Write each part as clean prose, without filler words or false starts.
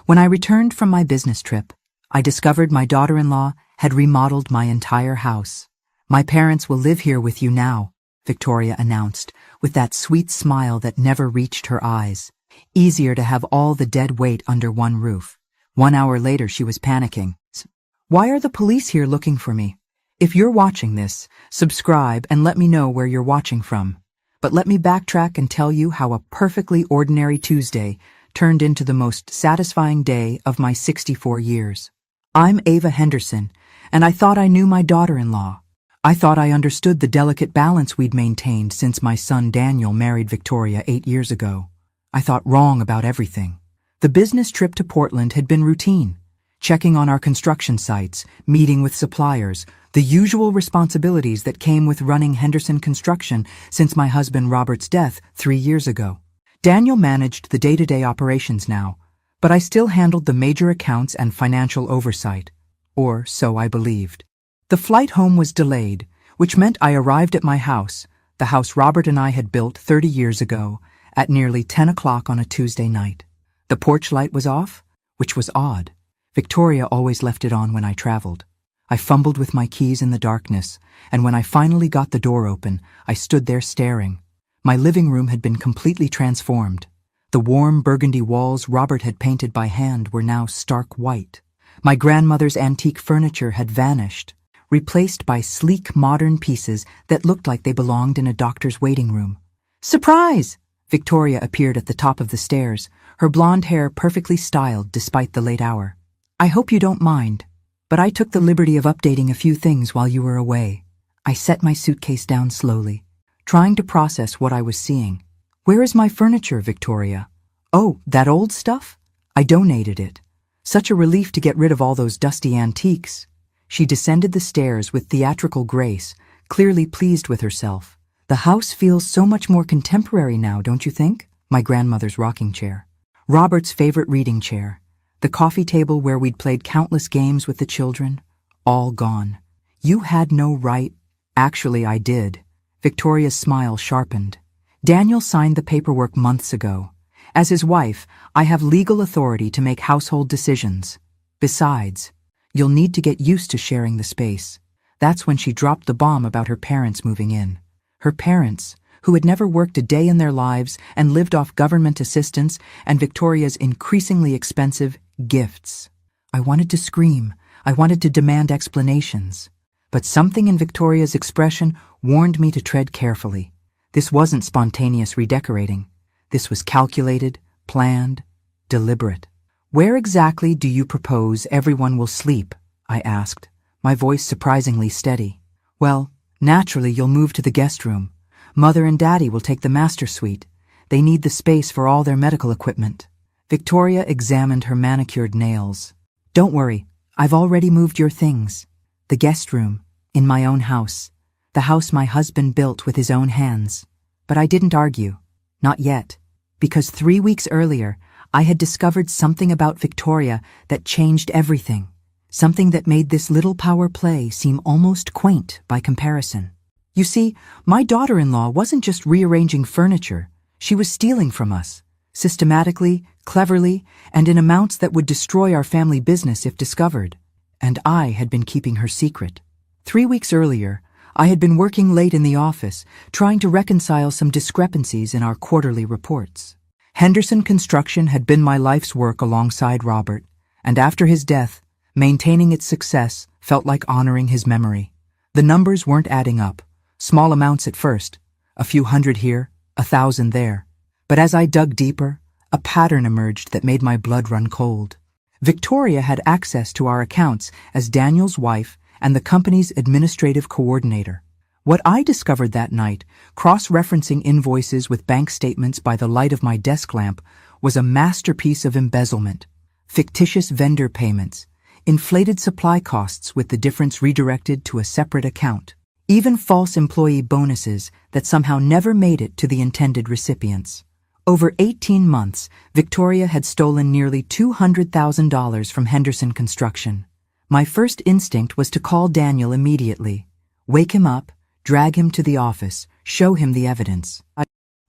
When I returned from my business trip, I discovered my daughter-in-law had remodeled my entire house. "My parents will live here with you now," Victoria announced, with that sweet smile that never reached her eyes. Easier to have all the dead weight under one roof. 1 hour later she was panicking. "Why are the police here looking for me?" If you're watching this, subscribe and let me know where you're watching from. But let me backtrack and tell you how a perfectly ordinary Tuesday turned into the most satisfying day of my 64 years. I'm Ava Henderson, and I thought I knew my daughter-in-law. I thought I understood the delicate balance we'd maintained since my son Daniel married Victoria 8 years ago. I thought wrong about everything. The business trip to Portland had been routine. Checking on our construction sites, meeting with suppliers, the usual responsibilities that came with running Henderson Construction since my husband Robert's death 3 years ago. Daniel managed the day-to-day operations now, but I still handled the major accounts and financial oversight. Or so I believed. The flight home was delayed, which meant I arrived at my house, the house Robert and I had built 30 years ago, at nearly 10 o'clock on a Tuesday night. The porch light was off, which was odd. Victoria always left it on when I traveled. I fumbled with my keys in the darkness, and when I finally got the door open, I stood there staring. My living room had been completely transformed. The warm burgundy walls Robert had painted by hand were now stark white. My grandmother's antique furniture had vanished, replaced by sleek modern pieces that looked like they belonged in a doctor's waiting room. "Surprise!" Victoria appeared at the top of the stairs, her blonde hair perfectly styled despite the late hour. "I hope you don't mind, but I took the liberty of updating a few things while you were away." I set my suitcase down slowly, trying to process what I was seeing. "Where is my furniture, Victoria?" "Oh, that old stuff? I donated it. Such a relief to get rid of all those dusty antiques." She descended the stairs with theatrical grace, clearly pleased with herself. "The house feels so much more contemporary now, don't you think?" My grandmother's rocking chair. Robert's favorite reading chair. The coffee table where we'd played countless games with the children. All gone. "You had no right." "Actually, I did." Victoria's smile sharpened. "Daniel signed the paperwork months ago. As his wife, I have legal authority to make household decisions. Besides, you'll need to get used to sharing the space." That's when she dropped the bomb about her parents moving in. Her parents, who had never worked a day in their lives and lived off government assistance and Victoria's increasingly expensive gifts. I wanted to scream. I wanted to demand explanations. But something in Victoria's expression warned me to tread carefully. This wasn't spontaneous redecorating. This was calculated, planned, deliberate. "Where exactly do you propose everyone will sleep?" I asked, my voice surprisingly steady. "Well, naturally you'll move to the guest room. Mother and Daddy will take the master suite. They need the space for all their medical equipment." Victoria examined her manicured nails. "Don't worry, I've already moved your things. The guest room, in my own house. The house my husband built with his own hands." But I didn't argue. Not yet. Because 3 weeks earlier, I had discovered something about Victoria that changed everything. Something that made this little power play seem almost quaint by comparison. You see, my daughter-in-law wasn't just rearranging furniture. She was stealing from us. Systematically, cleverly, and in amounts that would destroy our family business if discovered. And I had been keeping her secret. 3 weeks earlier, I had been working late in the office, trying to reconcile some discrepancies in our quarterly reports. Henderson Construction had been my life's work alongside Robert, and after his death, maintaining its success felt like honoring his memory. The numbers weren't adding up. Small amounts at first, a few hundred here, 1,000 there. But as I dug deeper, a pattern emerged that made my blood run cold. Victoria had access to our accounts as Daniel's wife and the company's administrative coordinator. What I discovered that night, cross-referencing invoices with bank statements by the light of my desk lamp, was a masterpiece of embezzlement. Fictitious vendor payments, inflated supply costs with the difference redirected to a separate account, even false employee bonuses that somehow never made it to the intended recipients. Over 18 months, Victoria had stolen nearly $200,000 from Henderson Construction. My first instinct was to call Daniel immediately, wake him up, drag him to the office, show him the evidence.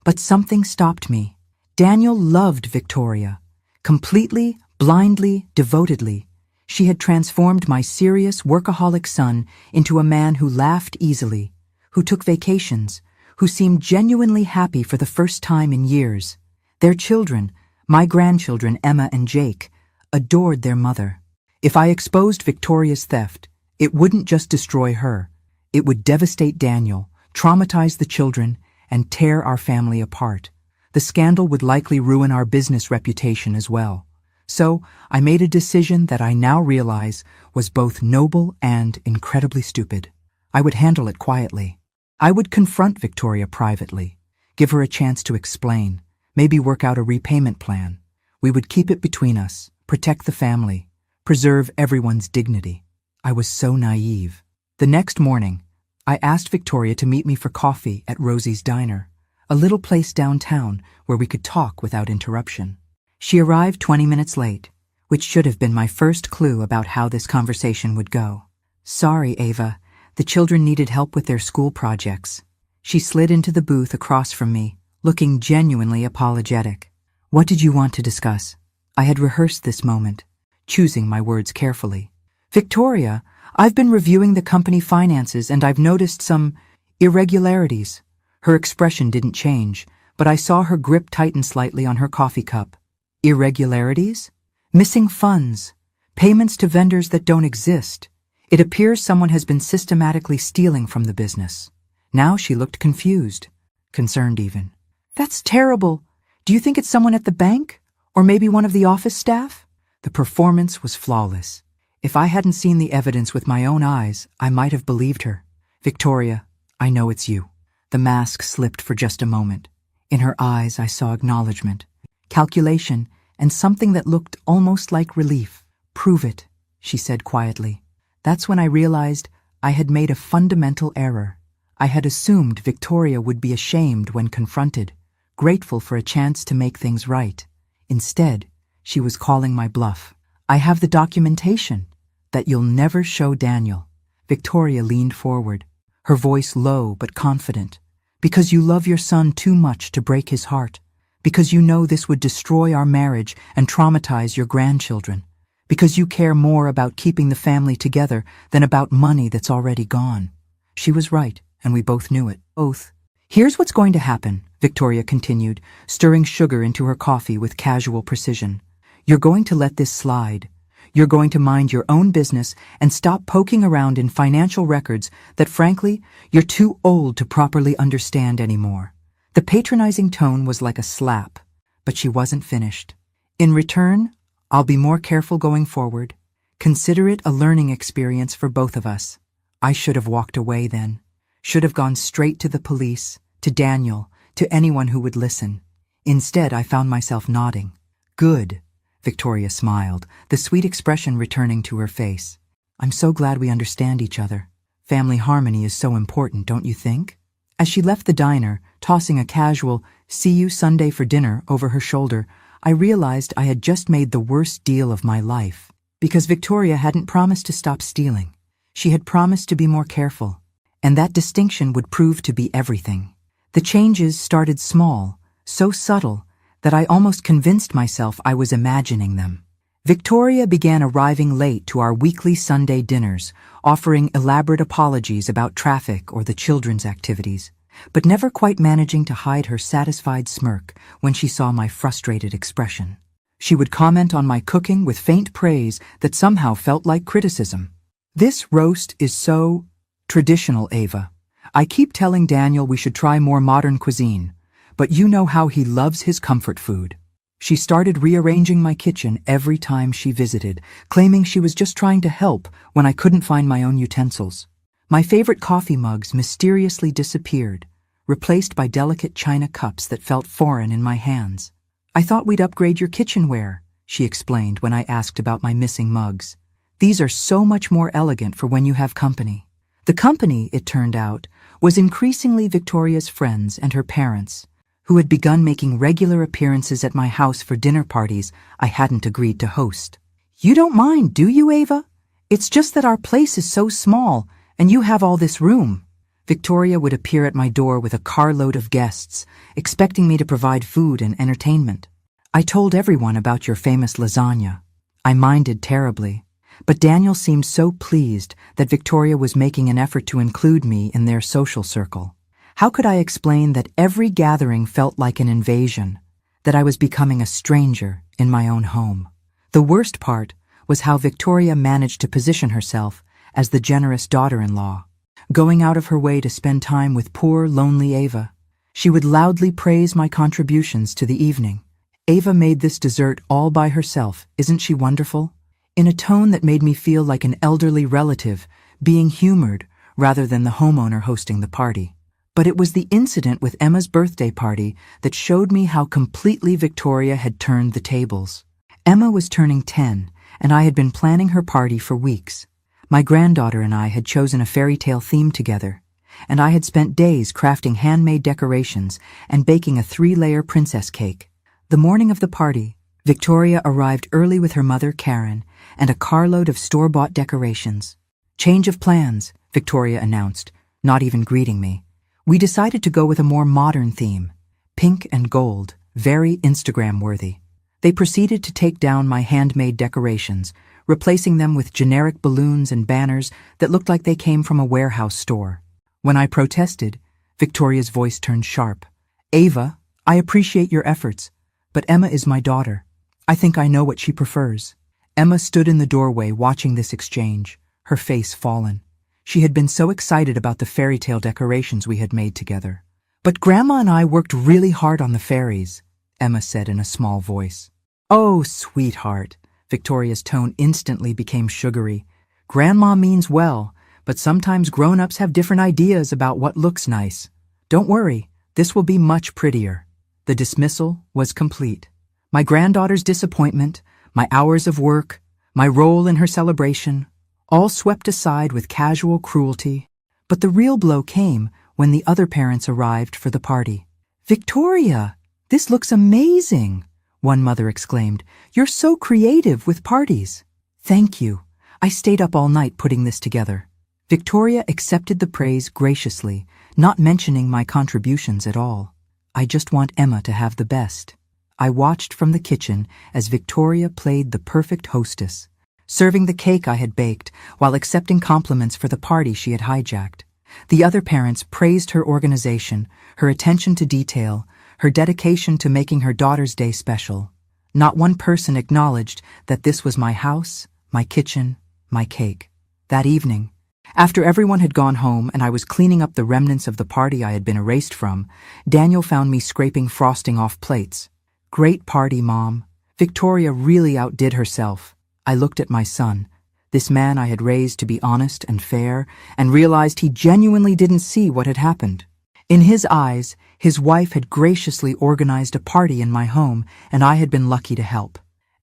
But something stopped me. Daniel loved Victoria. Completely, Blindly, devotedly, she had transformed my serious, workaholic son into a man who laughed easily, who took vacations, who seemed genuinely happy for the first time in years. Their children, my grandchildren Emma and Jake, adored their mother. If I exposed Victoria's theft, it wouldn't just destroy her. It would devastate Daniel, traumatize the children, and tear our family apart. The scandal would likely ruin our business reputation as well. So, I made a decision that I now realize was both noble and incredibly stupid. I would handle it quietly. I would confront Victoria privately, give her a chance to explain, maybe work out a repayment plan. We would keep it between us, protect the family, preserve everyone's dignity. I was so naive. The next morning, I asked Victoria to meet me for coffee at Rosie's Diner, a little place downtown where we could talk without interruption. She arrived 20 minutes late, which should have been my first clue about how this conversation would go. Sorry, Ava, the children needed help with their school projects. She slid into the booth across from me, looking genuinely apologetic. What did you want to discuss? I had rehearsed this moment, choosing my words carefully. Victoria, I've been reviewing the company finances and I've noticed some irregularities. Her expression didn't change, but I saw her grip tighten slightly on her coffee cup. Irregularities? Missing funds, payments to vendors that don't exist. It appears someone has been systematically stealing from the business. Now she looked confused, concerned even. That's terrible. Do you think it's someone at the bank? Or maybe one of the office staff? The performance was flawless. If I hadn't seen the evidence with my own eyes, I might have believed her. Victoria, I know it's you. The mask slipped for just a moment. In her eyes, I saw acknowledgement, calculation, and something that looked almost like relief. Prove it, she said quietly. That's when I realized I had made a fundamental error. I had assumed Victoria would be ashamed when confronted, grateful for a chance to make things right. Instead, she was calling my bluff. I have the documentation that you'll never show Daniel. Victoria leaned forward, her voice low but confident. Because you love your son too much to break his heart. Because you know this would destroy our marriage and traumatize your grandchildren. Because you care more about keeping the family together than about money that's already gone. She was right, and we both knew it. Both. Here's what's going to happen, Victoria continued, stirring sugar into her coffee with casual precision. You're going to let this slide. You're going to mind your own business and stop poking around in financial records that, frankly, you're too old to properly understand anymore. The patronizing tone was like a slap, but she wasn't finished. In return, I'll be more careful going forward. Consider it a learning experience for both of us. I should have walked away then. Should have gone straight to the police, to Daniel, to anyone who would listen. Instead, I found myself nodding. Good. Victoria smiled, the sweet expression returning to her face. I'm so glad we understand each other. Family harmony is so important, don't you think? As she left the diner, tossing a casual, "See you Sunday for dinner" over her shoulder, I realized I had just made the worst deal of my life. Because Victoria hadn't promised to stop stealing. She had promised to be more careful. And that distinction would prove to be everything. The changes started small, so subtle, that I almost convinced myself I was imagining them. Victoria began arriving late to our weekly Sunday dinners, offering elaborate apologies about traffic or the children's activities, but never quite managing to hide her satisfied smirk when she saw my frustrated expression. She would comment on my cooking with faint praise that somehow felt like criticism. This roast is so traditional, Ava. I keep telling Daniel we should try more modern cuisine, but you know how he loves his comfort food. She started rearranging my kitchen every time she visited, claiming she was just trying to help when I couldn't find my own utensils. My favorite coffee mugs mysteriously disappeared, replaced by delicate china cups that felt foreign in my hands. I thought we'd upgrade your kitchenware, she explained when I asked about my missing mugs. These are so much more elegant for when you have company. The company, it turned out, was increasingly Victoria's friends and her parents, who had begun making regular appearances at my house for dinner parties I hadn't agreed to host. You don't mind, do you, Ava? It's just that our place is so small, and you have all this room. Victoria would appear at my door with a carload of guests, expecting me to provide food and entertainment. I told everyone about your famous lasagna. I minded terribly, but Daniel seemed so pleased that Victoria was making an effort to include me in their social circle. How could I explain that every gathering felt like an invasion, that I was becoming a stranger in my own home? The worst part was how Victoria managed to position herself as the generous daughter-in-law, going out of her way to spend time with poor, lonely Ava. She would loudly praise my contributions to the evening. "Ava made this dessert all by herself, isn't she wonderful?" in a tone that made me feel like an elderly relative being humored rather than the homeowner hosting the party. But it was the incident with Emma's birthday party that showed me how completely Victoria had turned the tables. Emma was turning 10, and I had been planning her party for weeks. My granddaughter and I had chosen a fairy tale theme together, and I had spent days crafting handmade decorations and baking a 3-layer princess cake. The morning of the party, Victoria arrived early with her mother, Karen, and a carload of store-bought decorations. "Change of plans," Victoria announced, not even greeting me. We decided to go with a more modern theme, pink and gold, very Instagram-worthy. They proceeded to take down my handmade decorations, replacing them with generic balloons and banners that looked like they came from a warehouse store. When I protested, Victoria's voice turned sharp. "Ava, I appreciate your efforts, but Emma is my daughter. I think I know what she prefers." Emma stood in the doorway watching this exchange, her face fallen. She had been so excited about the fairy tale decorations we had made together. "But Grandma and I worked really hard on the fairies," Emma said in a small voice. "Oh, sweetheart." Victoria's tone instantly became sugary. "Grandma means well, but sometimes grown-ups have different ideas about what looks nice. Don't worry, this will be much prettier." The dismissal was complete. My granddaughter's disappointment, my hours of work, my role in her celebration, all swept aside with casual cruelty. But the real blow came when the other parents arrived for the party. "Victoria, this looks amazing," one mother exclaimed. "You're so creative with parties." "Thank you. I stayed up all night putting this together." Victoria accepted the praise graciously, not mentioning my contributions at all. "I just want Emma to have the best." I watched from the kitchen as Victoria played the perfect hostess, serving the cake I had baked while accepting compliments for the party she had hijacked. The other parents praised her organization, her attention to detail, her dedication to making her daughter's day special. Not one person acknowledged that this was my house, my kitchen, my cake. That evening, after everyone had gone home and I was cleaning up the remnants of the party I had been erased from, Daniel found me scraping frosting off plates. "Great party, Mom. Victoria really outdid herself." I looked at my son, this man I had raised to be honest and fair, and realized he genuinely didn't see what had happened. In his eyes, his wife had graciously organized a party in my home, and I had been lucky to help.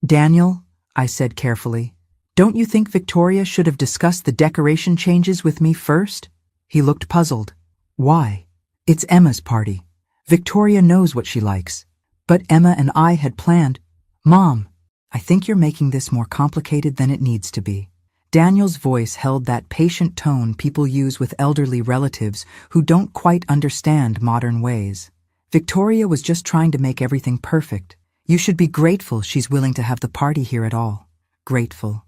"Daniel," I said carefully, "don't you think Victoria should have discussed the decoration changes with me first?" He looked puzzled. "Why? It's Emma's party. Victoria knows what she likes." But Emma and I had planned. "Mom, I think you're making this more complicated than it needs to be." Daniel's voice held that patient tone people use with elderly relatives who don't quite understand modern ways. "Victoria was just trying to make everything perfect. You should be grateful she's willing to have the party here at all." Grateful.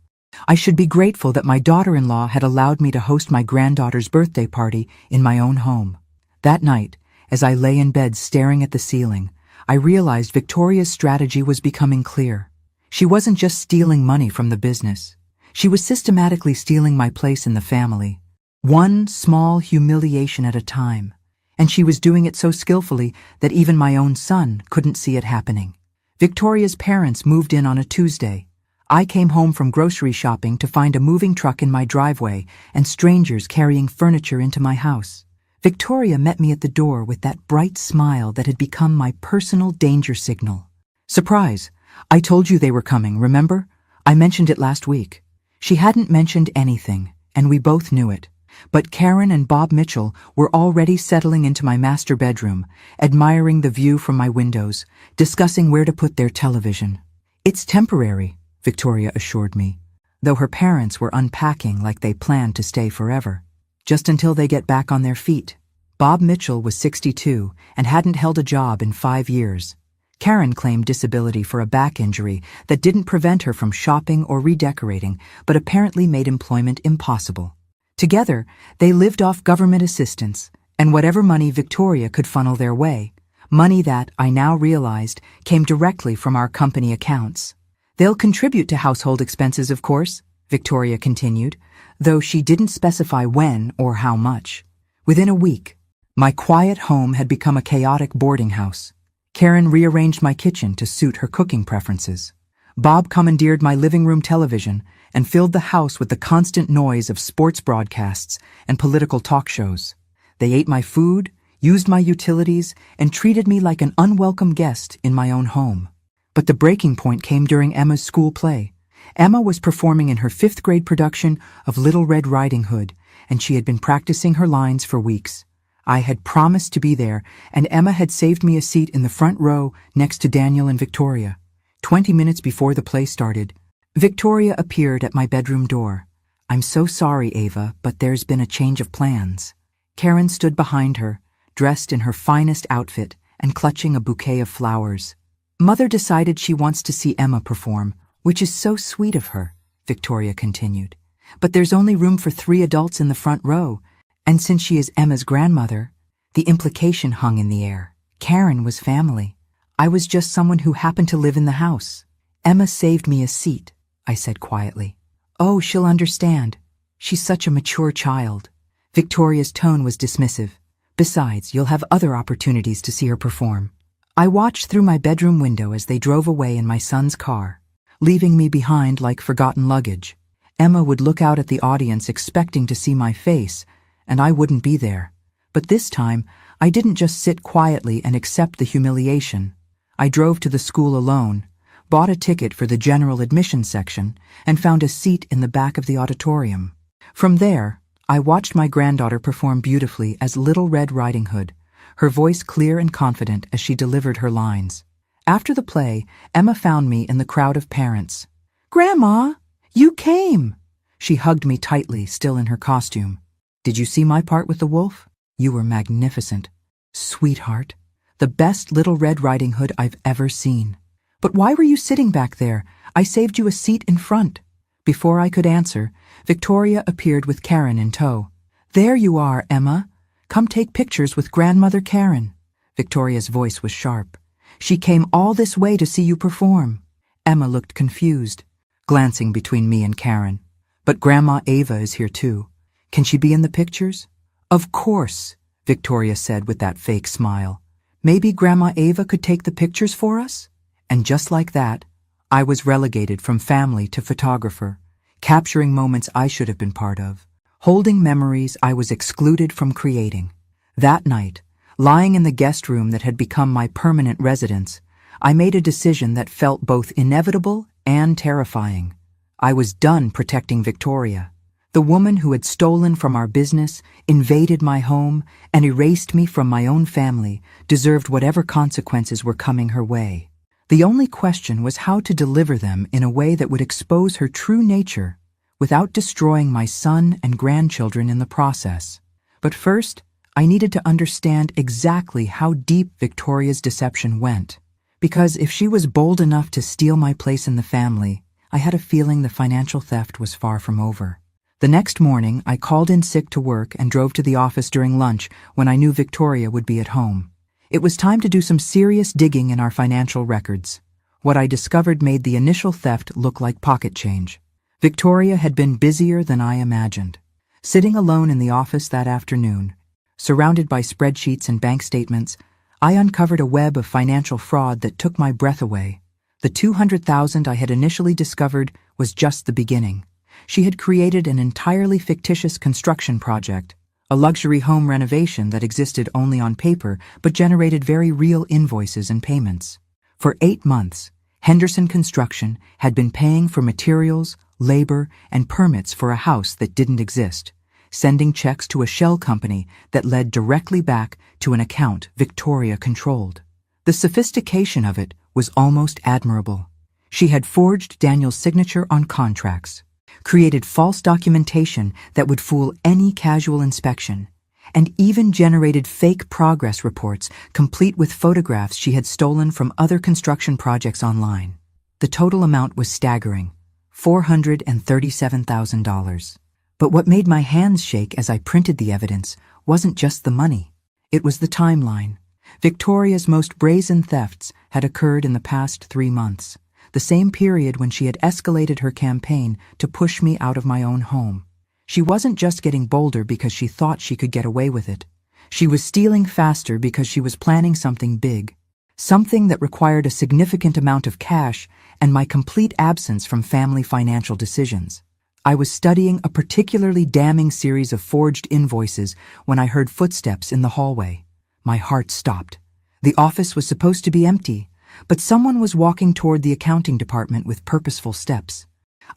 I should be grateful that my daughter-in-law had allowed me to host my granddaughter's birthday party in my own home. That night, as I lay in bed staring at the ceiling, I realized Victoria's strategy was becoming clear. She wasn't just stealing money from the business. She was systematically stealing my place in the family, one small humiliation at a time, and she was doing it so skillfully that even my own son couldn't see it happening. Victoria's parents moved in on a Tuesday. I came home from grocery shopping to find a moving truck in my driveway and strangers carrying furniture into my house. Victoria met me at the door with that bright smile that had become my personal danger signal. "Surprise! I told you they were coming, remember? I mentioned it last week." She hadn't mentioned anything, and we both knew it. But Karen and Bob Mitchell were already settling into my master bedroom, admiring the view from my windows, discussing where to put their television. "It's temporary," Victoria assured me, though her parents were unpacking like they planned to stay forever. Just until they get back on their feet. Bob Mitchell was 62 and hadn't held a job in 5 years. Karen claimed disability for a back injury that didn't prevent her from shopping or redecorating, but apparently made employment impossible. Together, they lived off government assistance and whatever money Victoria could funnel their way, money that, I now realized, came directly from our company accounts. They'll contribute to household expenses, of course, Victoria continued, though she didn't specify when or how much. Within a week, my quiet home had become a chaotic boarding house. Karen rearranged my kitchen to suit her cooking preferences. Bob commandeered my living room television and filled the house with the constant noise of sports broadcasts and political talk shows. They ate my food, used my utilities, and treated me like an unwelcome guest in my own home. But the breaking point came during Emma's school play. Emma was performing in her 5th grade production of Little Red Riding Hood, and she had been practicing her lines for weeks. I had promised to be there, and Emma had saved me a seat in the front row next to Daniel and Victoria. 20 minutes before the play started, Victoria appeared at my bedroom door. "I'm so sorry, Ava, but there's been a change of plans." Karen stood behind her, dressed in her finest outfit and clutching a bouquet of flowers. "Mother decided she wants to see Emma perform, which is so sweet of her," Victoria continued. "But there's only room for 3 adults in the front row, and since she is Emma's grandmother, the implication hung in the air. Karen was family. I was just someone who happened to live in the house. Emma saved me a seat," I said quietly. "Oh, she'll understand. She's such a mature child." Victoria's tone was dismissive. "Besides, you'll have other opportunities to see her perform." I watched through my bedroom window as they drove away in my son's car, leaving me behind like forgotten luggage. Emma would look out at the audience expecting to see my face, and I wouldn't be there. But this time, I didn't just sit quietly and accept the humiliation. I drove to the school alone, bought a ticket for the general admission section, and found a seat in the back of the auditorium. From there, I watched my granddaughter perform beautifully as Little Red Riding Hood, her voice clear and confident as she delivered her lines. After the play, Emma found me in the crowd of parents. "Grandma, you came!" She hugged me tightly, still in her costume. "Did you see my part with the wolf? You were magnificent." "Sweetheart, the best Little Red Riding Hood I've ever seen." "But why were you sitting back there? I saved you a seat in front." Before I could answer, Victoria appeared with Karen in tow. "There you are, Emma. Come take pictures with Grandmother Karen." Victoria's voice was sharp. "She came all this way to see you perform." Emma looked confused, glancing between me and Karen. "But Grandma Ava is here too. Can she be in the pictures?" "Of course," Victoria said with that fake smile. "Maybe Grandma Ava could take the pictures for us?" And just like that, I was relegated from family to photographer, capturing moments I should have been part of, holding memories I was excluded from creating. That night, lying in the guest room that had become my permanent residence, I made a decision that felt both inevitable and terrifying. I was done protecting Victoria. The woman who had stolen from our business, invaded my home, and erased me from my own family deserved whatever consequences were coming her way. The only question was how to deliver them in a way that would expose her true nature without destroying my son and grandchildren in the process. But first, I needed to understand exactly how deep Victoria's deception went. Because if she was bold enough to steal my place in the family, I had a feeling the financial theft was far from over. The next morning, I called in sick to work and drove to the office during lunch when I knew Victoria would be at home. It was time to do some serious digging in our financial records. What I discovered made the initial theft look like pocket change. Victoria had been busier than I imagined. Sitting alone in the office that afternoon, surrounded by spreadsheets and bank statements, I uncovered a web of financial fraud that took my breath away. The $200,000 I had initially discovered was just the beginning. She had created an entirely fictitious construction project, a luxury home renovation that existed only on paper but generated very real invoices and payments. For 8 months, Henderson Construction had been paying for materials, labor, and permits for a house that didn't exist, sending checks to a shell company that led directly back to an account Victoria controlled. The sophistication of it was almost admirable. She had forged Daniel's signature on contracts, created false documentation that would fool any casual inspection, and even generated fake progress reports complete with photographs she had stolen from other construction projects online. The total amount was staggering, $437,000. But what made my hands shake as I printed the evidence wasn't just the money. It was the timeline. Victoria's most brazen thefts had occurred in the past 3 months, the same period when she had escalated her campaign to push me out of my own home. She wasn't just getting bolder because she thought she could get away with it. She was stealing faster because she was planning something big, something that required a significant amount of cash and my complete absence from family financial decisions. I was studying a particularly damning series of forged invoices when I heard footsteps in the hallway. My heart stopped. The office was supposed to be empty, but someone was walking toward the accounting department with purposeful steps.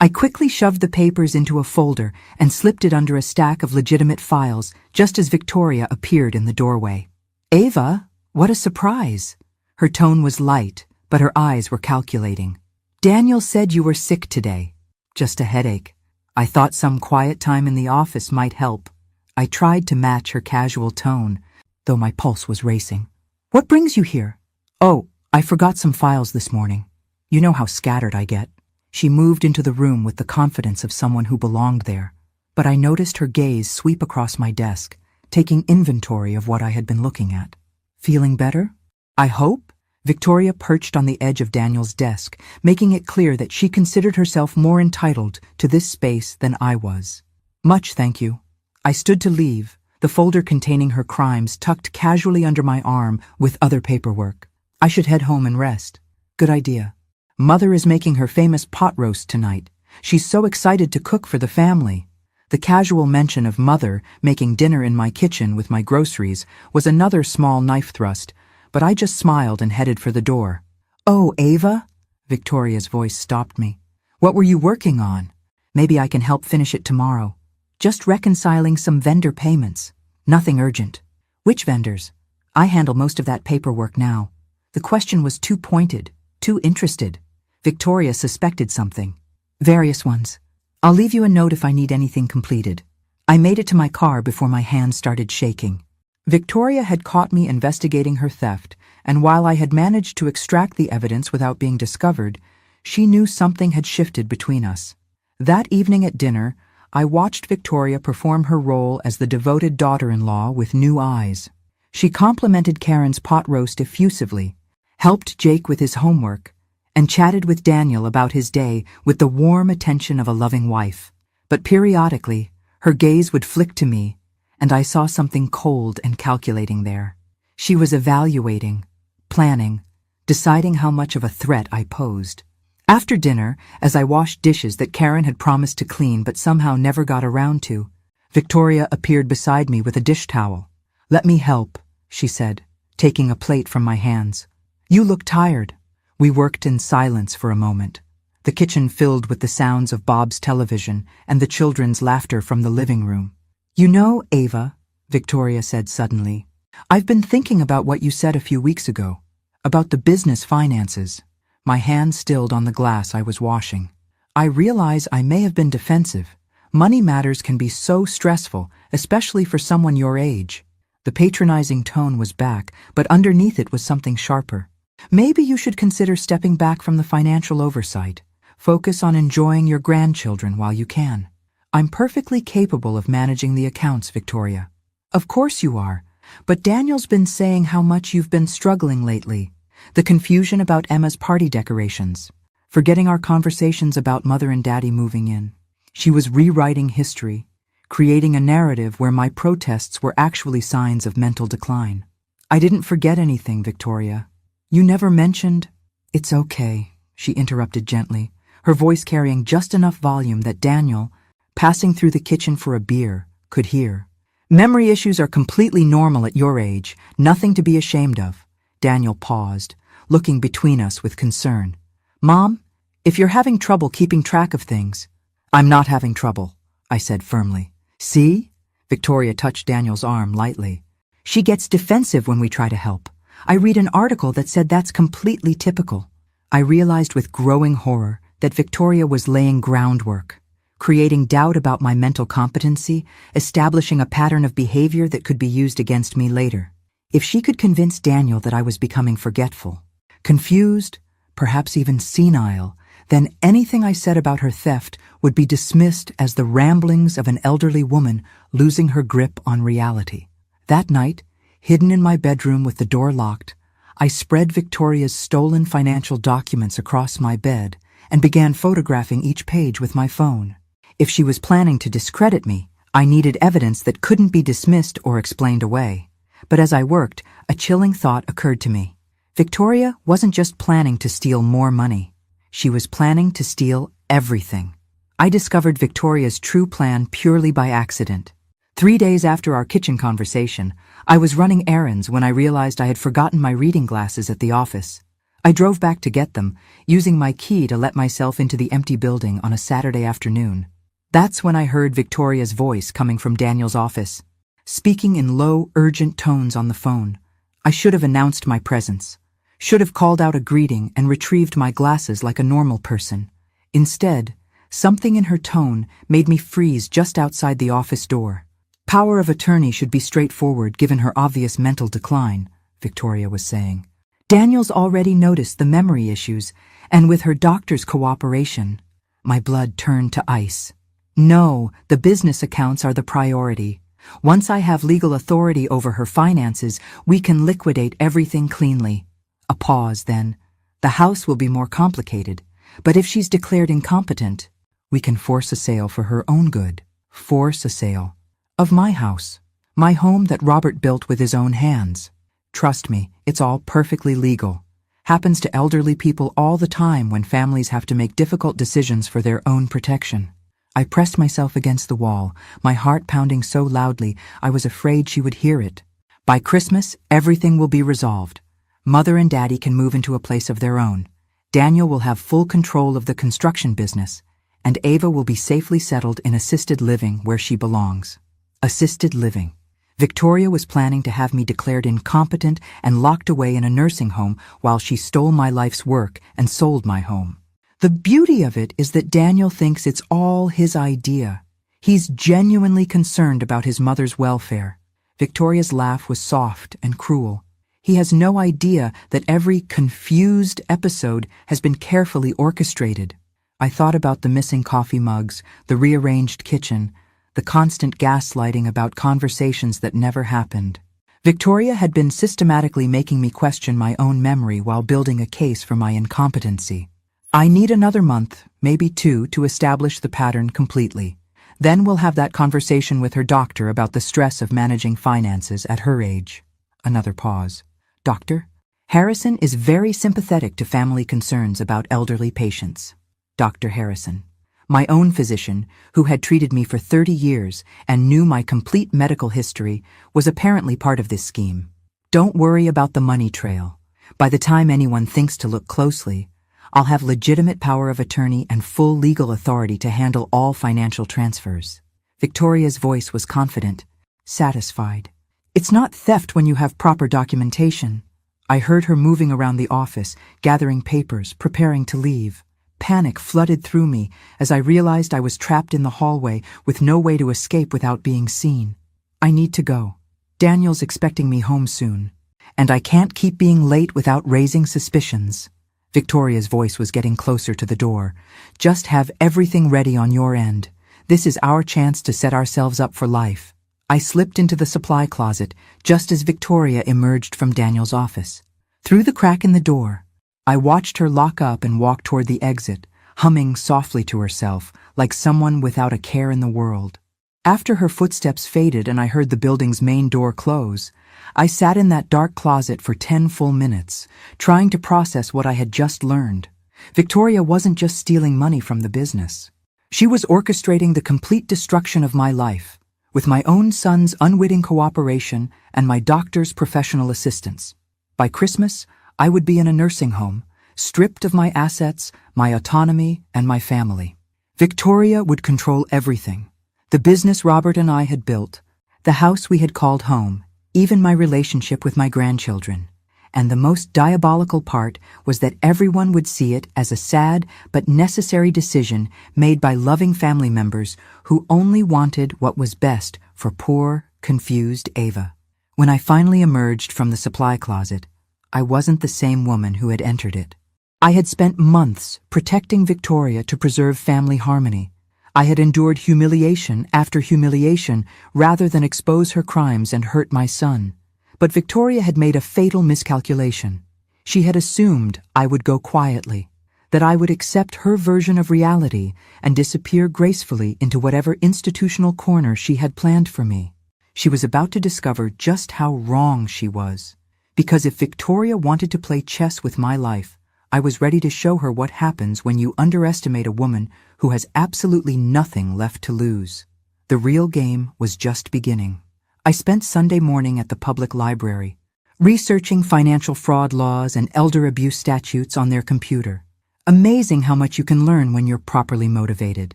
I quickly shoved the papers into a folder and slipped it under a stack of legitimate files just as Victoria appeared in the doorway. "Ava, what a surprise!" Her tone was light, but her eyes were calculating. "Daniel said you were sick today." "Just a headache. I thought some quiet time in the office might help." I tried to match her casual tone, though my pulse was racing. "What brings you here?" "Oh, I forgot some files this morning. You know how scattered I get." She moved into the room with the confidence of someone who belonged there, but I noticed her gaze sweep across my desk, taking inventory of what I had been looking at. "Feeling better? I hope?" Victoria perched on the edge of Daniel's desk, making it clear that she considered herself more entitled to this space than I was. "Much, thank you." I stood to leave, the folder containing her crimes tucked casually under my arm with other paperwork. "I should head home and rest." "Good idea. Mother is making her famous pot roast tonight. She's so excited to cook for the family." The casual mention of Mother making dinner in my kitchen with my groceries was another small knife thrust, but I just smiled and headed for the door. "Oh, Ava?" Victoria's voice stopped me. "What were you working on? Maybe I can help finish it tomorrow." "Just reconciling some vendor payments. Nothing urgent." "Which vendors?" "I handle most of that paperwork now." The question was too pointed, too interested. Victoria suspected something. "Various ones. I'll leave you a note if I need anything completed." I made it to my car before my hands started shaking. Victoria had caught me investigating her theft, and while I had managed to extract the evidence without being discovered, she knew something had shifted between us. That evening at dinner, I watched Victoria perform her role as the devoted daughter-in-law with new eyes. She complimented Karen's pot roast effusively, helped Jake with his homework, and chatted with Daniel about his day with the warm attention of a loving wife. But periodically, her gaze would flick to me, and I saw something cold and calculating there. She was evaluating, planning, deciding how much of a threat I posed. After dinner, as I washed dishes that Karen had promised to clean but somehow never got around to, Victoria appeared beside me with a dish towel. "Let me help," she said, taking a plate from my hands. "You look tired." We worked in silence for a moment, the kitchen filled with the sounds of Bob's television and the children's laughter from the living room. "You know, Ava," Victoria said suddenly, "I've been thinking about what you said a few weeks ago, about the business finances." My hand stilled on the glass I was washing. "I realize I may have been defensive. Money matters can be so stressful, especially for someone your age." The patronizing tone was back, but underneath it was something sharper. "Maybe you should consider stepping back from the financial oversight. Focus on enjoying your grandchildren while you can." "I'm perfectly capable of managing the accounts, Victoria." "Of course you are, but Daniel's been saying how much you've been struggling lately. The confusion about Emma's party decorations, forgetting our conversations about Mother and Daddy moving in." She was rewriting history, creating a narrative where my protests were actually signs of mental decline. "I didn't forget anything, Victoria. You never mentioned—" "It's okay," she interrupted gently, her voice carrying just enough volume that Daniel, passing through the kitchen for a beer, could hear. "Memory issues are completely normal at your age, nothing to be ashamed of." Daniel paused, looking between us with concern. "Mom, if you're having trouble keeping track of things—" "I'm not having trouble," I said firmly. "See?" Victoria touched Daniel's arm lightly. "She gets defensive when we try to help. I read an article that said that's completely typical." I realized with growing horror that Victoria was laying groundwork, creating doubt about my mental competency, establishing a pattern of behavior that could be used against me later. If she could convince Daniel that I was becoming forgetful, confused, perhaps even senile, then anything I said about her theft would be dismissed as the ramblings of an elderly woman losing her grip on reality. That night, hidden in my bedroom with the door locked, I spread Victoria's stolen financial documents across my bed and began photographing each page with my phone. If she was planning to discredit me, I needed evidence that couldn't be dismissed or explained away. But as I worked, a chilling thought occurred to me. Victoria wasn't just planning to steal more money. She was planning to steal everything. I discovered Victoria's true plan purely by accident. 3 days after our kitchen conversation, I was running errands when I realized I had forgotten my reading glasses at the office. I drove back to get them, using my key to let myself into the empty building on a Saturday afternoon. That's when I heard Victoria's voice coming from Daniel's office, speaking in low, urgent tones on the phone. I should have announced my presence, should have called out a greeting and retrieved my glasses like a normal person. Instead, something in her tone made me freeze just outside the office door. Power of attorney should be straightforward given her obvious mental decline, Victoria was saying. Daniel's already noticed the memory issues, and with her doctor's cooperation, my blood turned to ice. No, the business accounts are the priority. Once I have legal authority over her finances, we can liquidate everything cleanly. A pause, then. The house will be more complicated, but if she's declared incompetent, we can force a sale for her own good. Force a sale. Of my house. My home that Robert built with his own hands. Trust me, it's all perfectly legal. Happens to elderly people all the time when families have to make difficult decisions for their own protection. I pressed myself against the wall, my heart pounding so loudly I was afraid she would hear it. By Christmas, everything will be resolved. Mother and Daddy can move into a place of their own. Daniel will have full control of the construction business, and Ava will be safely settled in assisted living where she belongs. Assisted living. Victoria was planning to have me declared incompetent and locked away in a nursing home while she stole my life's work and sold my home. The beauty of it is that Daniel thinks it's all his idea. He's genuinely concerned about his mother's welfare. Victoria's laugh was soft and cruel. He has no idea that every confused episode has been carefully orchestrated. I thought about the missing coffee mugs, the rearranged kitchen, the constant gaslighting about conversations that never happened. Victoria had been systematically making me question my own memory while building a case for my incompetency. I need another month, maybe 2, to establish the pattern completely. Then we'll have that conversation with her doctor about the stress of managing finances at her age. Another pause. Doctor? Harrison is very sympathetic to family concerns about elderly patients. Dr. Harrison. My own physician, who had treated me for 30 years and knew my complete medical history, was apparently part of this scheme. Don't worry about the money trail. By the time anyone thinks to look closely, I'll have legitimate power of attorney and full legal authority to handle all financial transfers. Victoria's voice was confident, satisfied. It's not theft when you have proper documentation. I heard her moving around the office, gathering papers, preparing to leave. Panic flooded through me as I realized I was trapped in the hallway with no way to escape without being seen. I need to go. Daniel's expecting me home soon, and I can't keep being late without raising suspicions. Victoria's voice was getting closer to the door. Just have everything ready on your end. This is our chance to set ourselves up for life. I slipped into the supply closet just as Victoria emerged from Daniel's office. Through the crack in the door, I watched her lock up and walk toward the exit, humming softly to herself, like someone without a care in the world. After her footsteps faded and I heard the building's main door close, I sat in that dark closet for 10 full minutes, trying to process what I had just learned. Victoria wasn't just stealing money from the business. She was orchestrating the complete destruction of my life, with my own son's unwitting cooperation and my doctor's professional assistance. By Christmas, I would be in a nursing home, stripped of my assets, my autonomy, and my family. Victoria would control everything. The business Robert and I had built, the house we had called home, even my relationship with my grandchildren. and the most diabolical part was that everyone would see it as a sad but necessary decision made by loving family members who only wanted what was best for poor, confused Ava. When I finally emerged from the supply closet, I wasn't the same woman who had entered it. I had spent months protecting Victoria to preserve family harmony. I had endured humiliation after humiliation rather than expose her crimes and hurt my son. But Victoria had made a fatal miscalculation. She had assumed I would go quietly, that I would accept her version of reality and disappear gracefully into whatever institutional corner she had planned for me. She was about to discover just how wrong she was. Because if Victoria wanted to play chess with my life, I was ready to show her what happens when you underestimate a woman who has absolutely nothing left to lose. The real game was just beginning. I spent Sunday morning at the public library, researching financial fraud laws and elder abuse statutes on their computer. Amazing how much you can learn when you're properly motivated.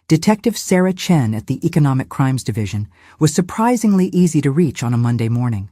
Detective Sarah Chen at the Economic Crimes Division was surprisingly easy to reach on a Monday morning.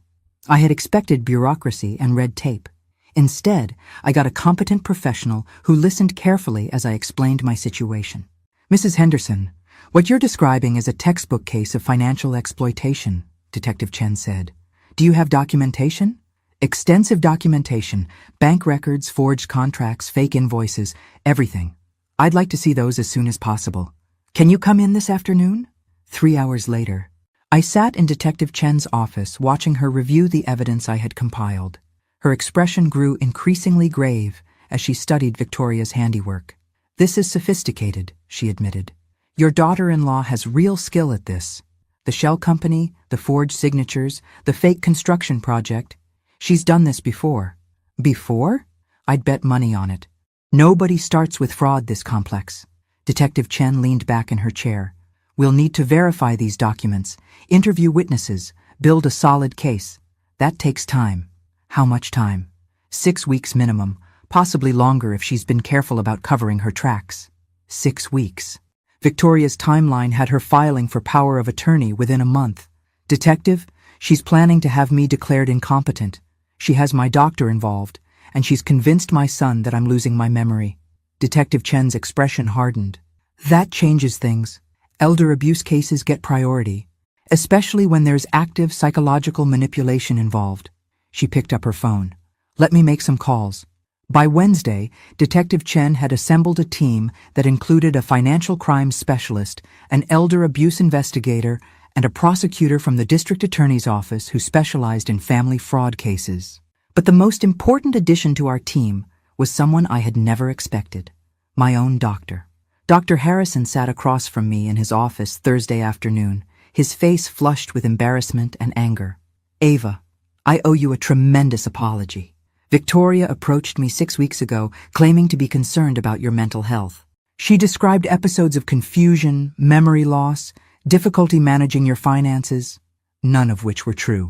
I had expected bureaucracy and red tape. Instead, I got a competent professional who listened carefully as I explained my situation. Mrs. Henderson, what you're describing is a textbook case of financial exploitation, Detective Chen said. Do you have documentation? Extensive documentation, bank records, forged contracts, fake invoices, everything. I'd like to see those as soon as possible. Can you come in this afternoon? 3 hours later, I sat in Detective Chen's office watching her review the evidence I had compiled. Her expression grew increasingly grave as she studied Victoria's handiwork. This is sophisticated, she admitted. Your daughter-in-law has real skill at this. The shell company, the forged signatures, the fake construction project. She's done this before. Before? I'd bet money on it. Nobody starts with fraud this complex. Detective Chen leaned back in her chair. We'll need to verify these documents, interview witnesses, build a solid case. That takes time. How much time? 6 weeks minimum, possibly longer if she's been careful about covering her tracks. 6 weeks. Victoria's timeline had her filing for power of attorney within a month. Detective, she's planning to have me declared incompetent. She has my doctor involved, and she's convinced my son that I'm losing my memory. Detective Chen's expression hardened. That changes things. Elder abuse cases get priority, especially when there's active psychological manipulation involved. She picked up her phone. Let me make some calls. By Wednesday, Detective Chen had assembled a team that included a financial crimes specialist, an elder abuse investigator, and a prosecutor from the district attorney's office who specialized in family fraud cases. But the most important addition to our team was someone I had never expected. My own doctor. Dr. Harrison sat across from me in his office Thursday afternoon, his face flushed with embarrassment and anger. Ava, I owe you a tremendous apology. Victoria approached me 6 weeks ago, claiming to be concerned about your mental health. She described episodes of confusion, memory loss, difficulty managing your finances, none of which were true.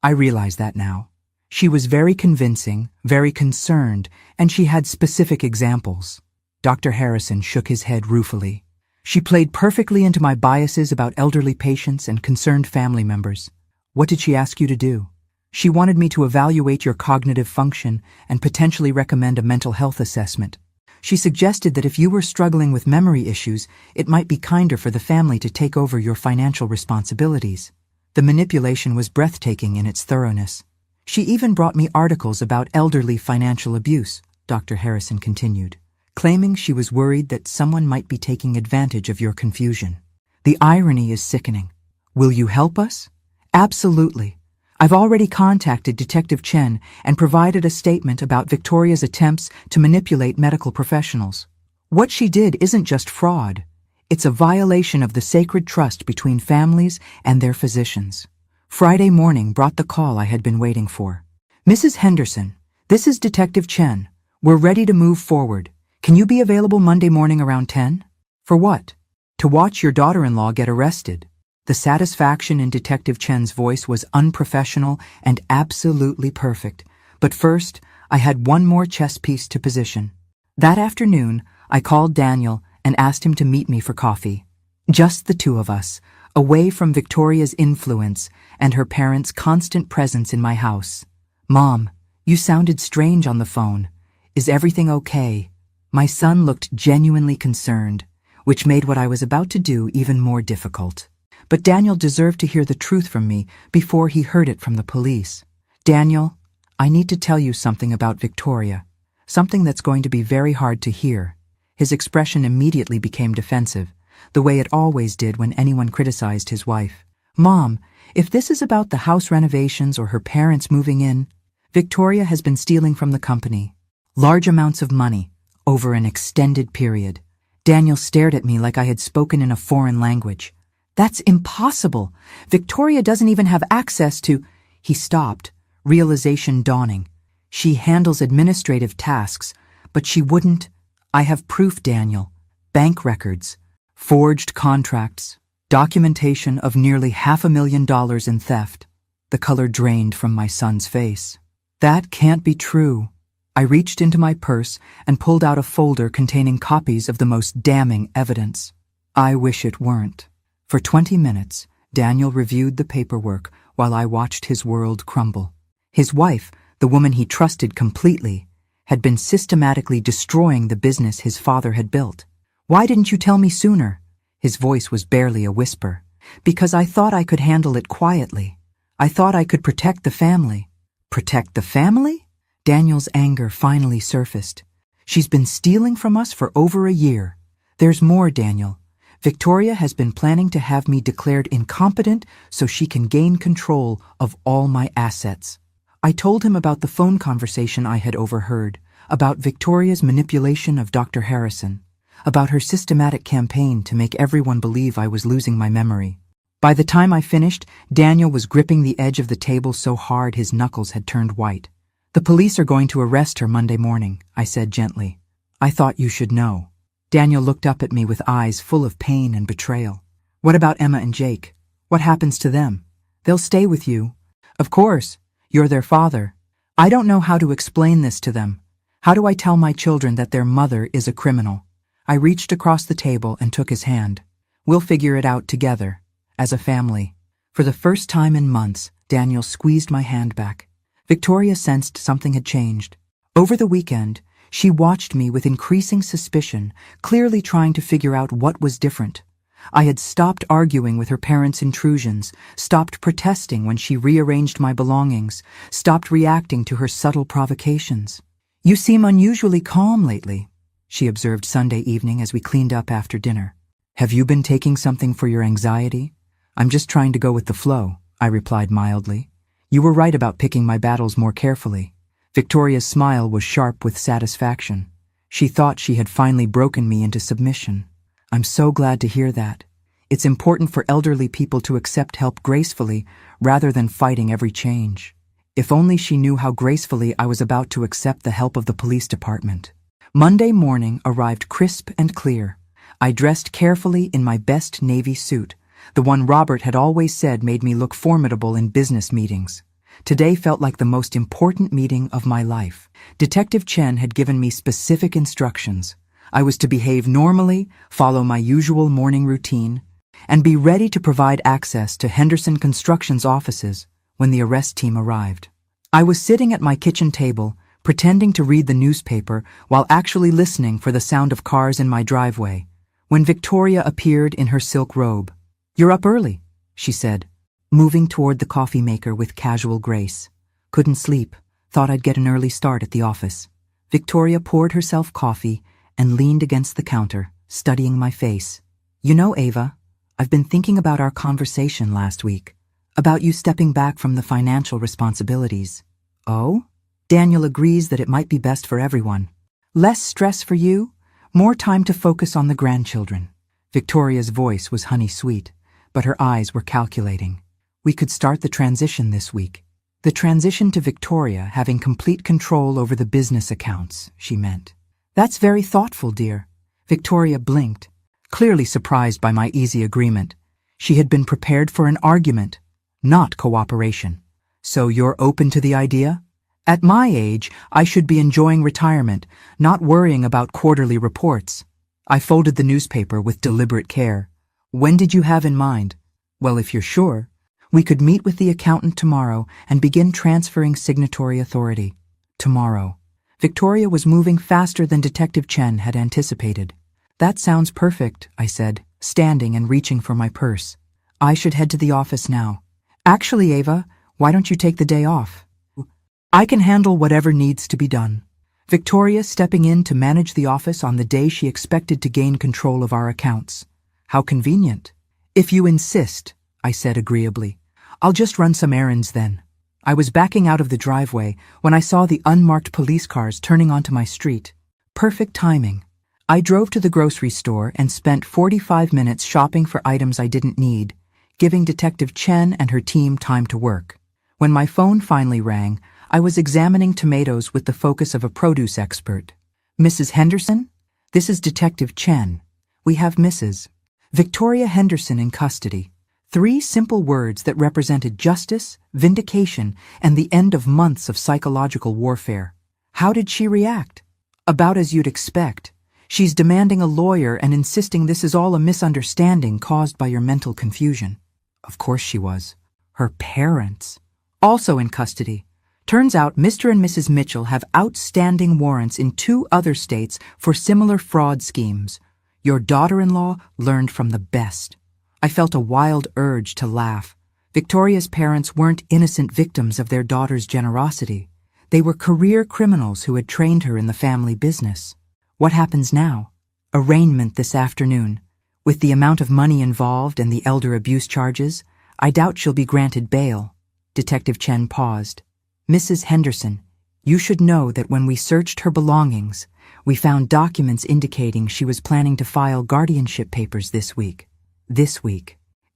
I realize that now. She was very convincing, very concerned, and she had specific examples. Dr. Harrison shook his head ruefully. She played perfectly into my biases about elderly patients and concerned family members. What did she ask you to do? She wanted me to evaluate your cognitive function and potentially recommend a mental health assessment. She suggested that if you were struggling with memory issues, it might be kinder for the family to take over your financial responsibilities. The manipulation was breathtaking in its thoroughness. She even brought me articles about elderly financial abuse, Dr. Harrison continued, claiming she was worried that someone might be taking advantage of your confusion. The irony is sickening. Will you help us? Absolutely. I've already contacted Detective Chen and provided a statement about Victoria's attempts to manipulate medical professionals. What she did isn't just fraud. It's a violation of the sacred trust between families and their physicians. Friday morning brought the call I had been waiting for. Mrs. Henderson, this is Detective Chen. We're ready to move forward. Can you be available Monday morning around 10? For what? To watch your daughter-in-law get arrested. The satisfaction in Detective Chen's voice was unprofessional and absolutely perfect. But first, I had one more chess piece to position. That afternoon, I called Daniel and asked him to meet me for coffee. Just the two of us, away from Victoria's influence and her parents' constant presence in my house. Mom, You sounded strange on the phone. Is everything okay? My son looked genuinely concerned, which made what I was about to do even more difficult. But Daniel deserved to hear the truth from me before he heard it from the police. Daniel, I need to tell you something about Victoria, something that's going to be very hard to hear. His expression immediately became defensive, the way it always did when anyone criticized his wife. Mom, if this is about the house renovations or her parents moving in, Victoria has been stealing from the company. Large amounts of money, over an extended period. Daniel stared at me like I had spoken in a foreign language. That's impossible. Victoria doesn't even have access to... He stopped, realization dawning. She handles administrative tasks, but she wouldn't... I have proof, Daniel. Bank records, forged contracts, documentation of nearly $500,000 in theft. The color drained from my son's face. That can't be true. I reached into my purse and pulled out a folder containing copies of the most damning evidence. I wish it weren't. For 20 minutes, Daniel reviewed the paperwork while I watched his world crumble. His wife, the woman he trusted completely, had been systematically destroying the business his father had built. Why didn't you tell me sooner? His voice was barely a whisper. Because I thought I could handle it quietly. I thought I could protect the family. Protect the family? Daniel's anger finally surfaced. She's been stealing from us for over a year. There's more, Daniel. Victoria has been planning to have me declared incompetent so she can gain control of all my assets. I told him about the phone conversation I had overheard, about Victoria's manipulation of Dr. Harrison, about her systematic campaign to make everyone believe I was losing my memory. By the time I finished, Daniel was gripping the edge of the table so hard his knuckles had turned white. The police are going to arrest her Monday morning, I said gently. I thought you should know. Daniel looked up at me with eyes full of pain and betrayal. What about Emma and Jake? What happens to them? They'll stay with you. Of course. You're their father. I don't know how to explain this to them. How do I tell my children that their mother is a criminal? I reached across the table and took his hand. We'll figure it out together, as a family. For the first time in months, Daniel squeezed my hand back. Victoria sensed something had changed. Over the weekend, she watched me with increasing suspicion, clearly trying to figure out what was different. I had stopped arguing with her parents' intrusions, stopped protesting when she rearranged my belongings, stopped reacting to her subtle provocations. You seem unusually calm lately, she observed Sunday evening as we cleaned up after dinner. Have you been taking something for your anxiety? I'm just trying to go with the flow, I replied mildly. You were right about picking my battles more carefully. Victoria's smile was sharp with satisfaction. She thought she had finally broken me into submission. I'm so glad to hear that. It's important for elderly people to accept help gracefully rather than fighting every change. If only she knew how gracefully I was about to accept the help of the police department. Monday morning arrived crisp and clear. I dressed carefully in my best navy suit, the one Robert had always said made me look formidable in business meetings. Today felt like the most important meeting of my life. Detective Chen had given me specific instructions. I was to behave normally, follow my usual morning routine, and be ready to provide access to Henderson Construction's offices when the arrest team arrived. I was sitting at my kitchen table, pretending to read the newspaper while actually listening for the sound of cars in my driveway, when Victoria appeared in her silk robe. You're up early, she said, moving toward the coffee maker with casual grace. Couldn't sleep, thought I'd get an early start at the office. Victoria poured herself coffee and leaned against the counter, studying my face. You know, Ava, I've been thinking about our conversation last week, about you stepping back from the financial responsibilities. Oh? Daniel agrees that it might be best for everyone. Less stress for you, more time to focus on the grandchildren. Victoria's voice was honey-sweet, but her eyes were calculating. We could start the transition this week. The transition to Victoria having complete control over the business accounts, she meant. That's very thoughtful, dear. Victoria blinked, clearly surprised by my easy agreement. She had been prepared for an argument, not cooperation. So you're open to the idea? At my age, I should be enjoying retirement, not worrying about quarterly reports. I folded the newspaper with deliberate care. When did you have in mind? Well, if you're sure, we could meet with the accountant tomorrow and begin transferring signatory authority. Tomorrow. Victoria was moving faster than Detective Chen had anticipated. That sounds perfect, I said, standing and reaching for my purse. I should head to the office now. Actually, Ava, why don't you take the day off? I can handle whatever needs to be done. Victoria stepping in to manage the office on the day she expected to gain control of our accounts. How convenient. If you insist, I said agreeably. I'll just run some errands then. I was backing out of the driveway when I saw the unmarked police cars turning onto my street. Perfect timing. I drove to the grocery store and spent 45 minutes shopping for items I didn't need, giving Detective Chen and her team time to work. When my phone finally rang, I was examining tomatoes with the focus of a produce expert. Mrs. Henderson? This is Detective Chen. We have Mrs. Victoria Henderson in custody. 3 simple words that represented justice, vindication, and the end of months of psychological warfare. How did she react? About as you'd expect. She's demanding a lawyer and insisting this is all a misunderstanding caused by your mental confusion. Of course she was. Her parents. Also in custody. Turns out Mr. and Mrs. Mitchell have outstanding warrants in 2 other states for similar fraud schemes. Your daughter-in-law learned from the best. I felt a wild urge to laugh. Victoria's parents weren't innocent victims of their daughter's generosity. They were career criminals who had trained her in the family business. What happens now? Arraignment this afternoon. With the amount of money involved and the elder abuse charges, I doubt she'll be granted bail. Detective Chen paused. Mrs. Henderson, you should know that when we searched her belongings, we found documents indicating she was planning to file guardianship papers this week.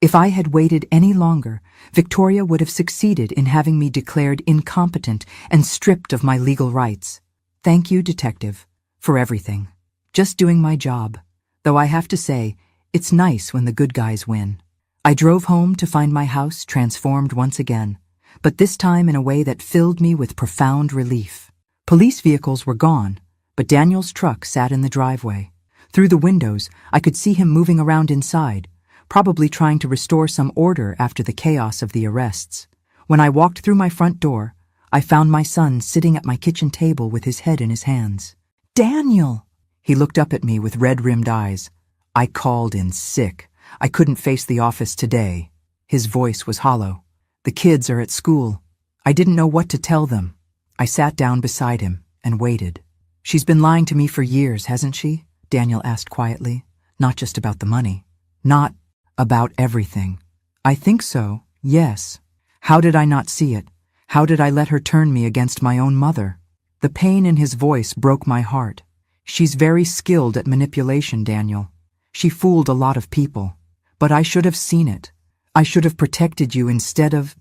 If I had waited any longer, Victoria would have succeeded in having me declared incompetent and stripped of my legal rights. Thank you, Detective, for everything. Just doing my job. Though I have to say, it's nice when the good guys win. I drove home to find my house transformed once again, but this time in a way that filled me with profound relief. Police vehicles were gone, but Daniel's truck sat in the driveway. Through the windows, I could see him moving around inside, probably trying to restore some order after the chaos of the arrests. When I walked through my front door, I found my son sitting at my kitchen table with his head in his hands. Daniel! He looked up at me with red-rimmed eyes. I called in sick. I couldn't face the office today. His voice was hollow. The kids are at school. I didn't know what to tell them. I sat down beside him and waited. She's been lying to me for years, hasn't she? Daniel asked quietly. Not just about the money. Not about everything. I think so, yes. How did I not see it? How did I let her turn me against my own mother? The pain in his voice broke my heart. She's very skilled at manipulation, Daniel. She fooled a lot of people. But I should have seen it. I should have protected you instead of...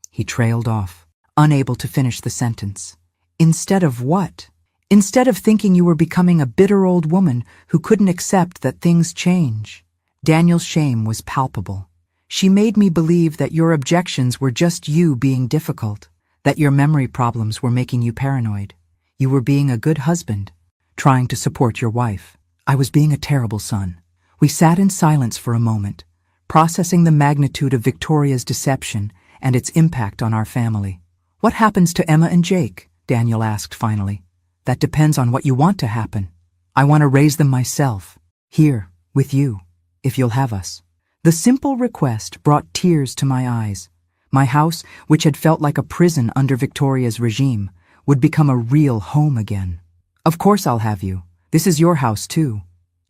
He trailed off, unable to finish the sentence. Instead of what? Instead of thinking you were becoming a bitter old woman who couldn't accept that things change. Daniel's shame was palpable. She made me believe that your objections were just you being difficult, that your memory problems were making you paranoid. You were being a good husband, trying to support your wife. I was being a terrible son. We sat in silence for a moment, processing the magnitude of Victoria's deception and its impact on our family. What happens to Emma and Jake? Daniel asked finally. That depends on what you want to happen. I want to raise them myself, here, with you, if you'll have us. The simple request brought tears to my eyes. My house, which had felt like a prison under Victoria's regime, would become a real home again. Of course I'll have you. This is your house too.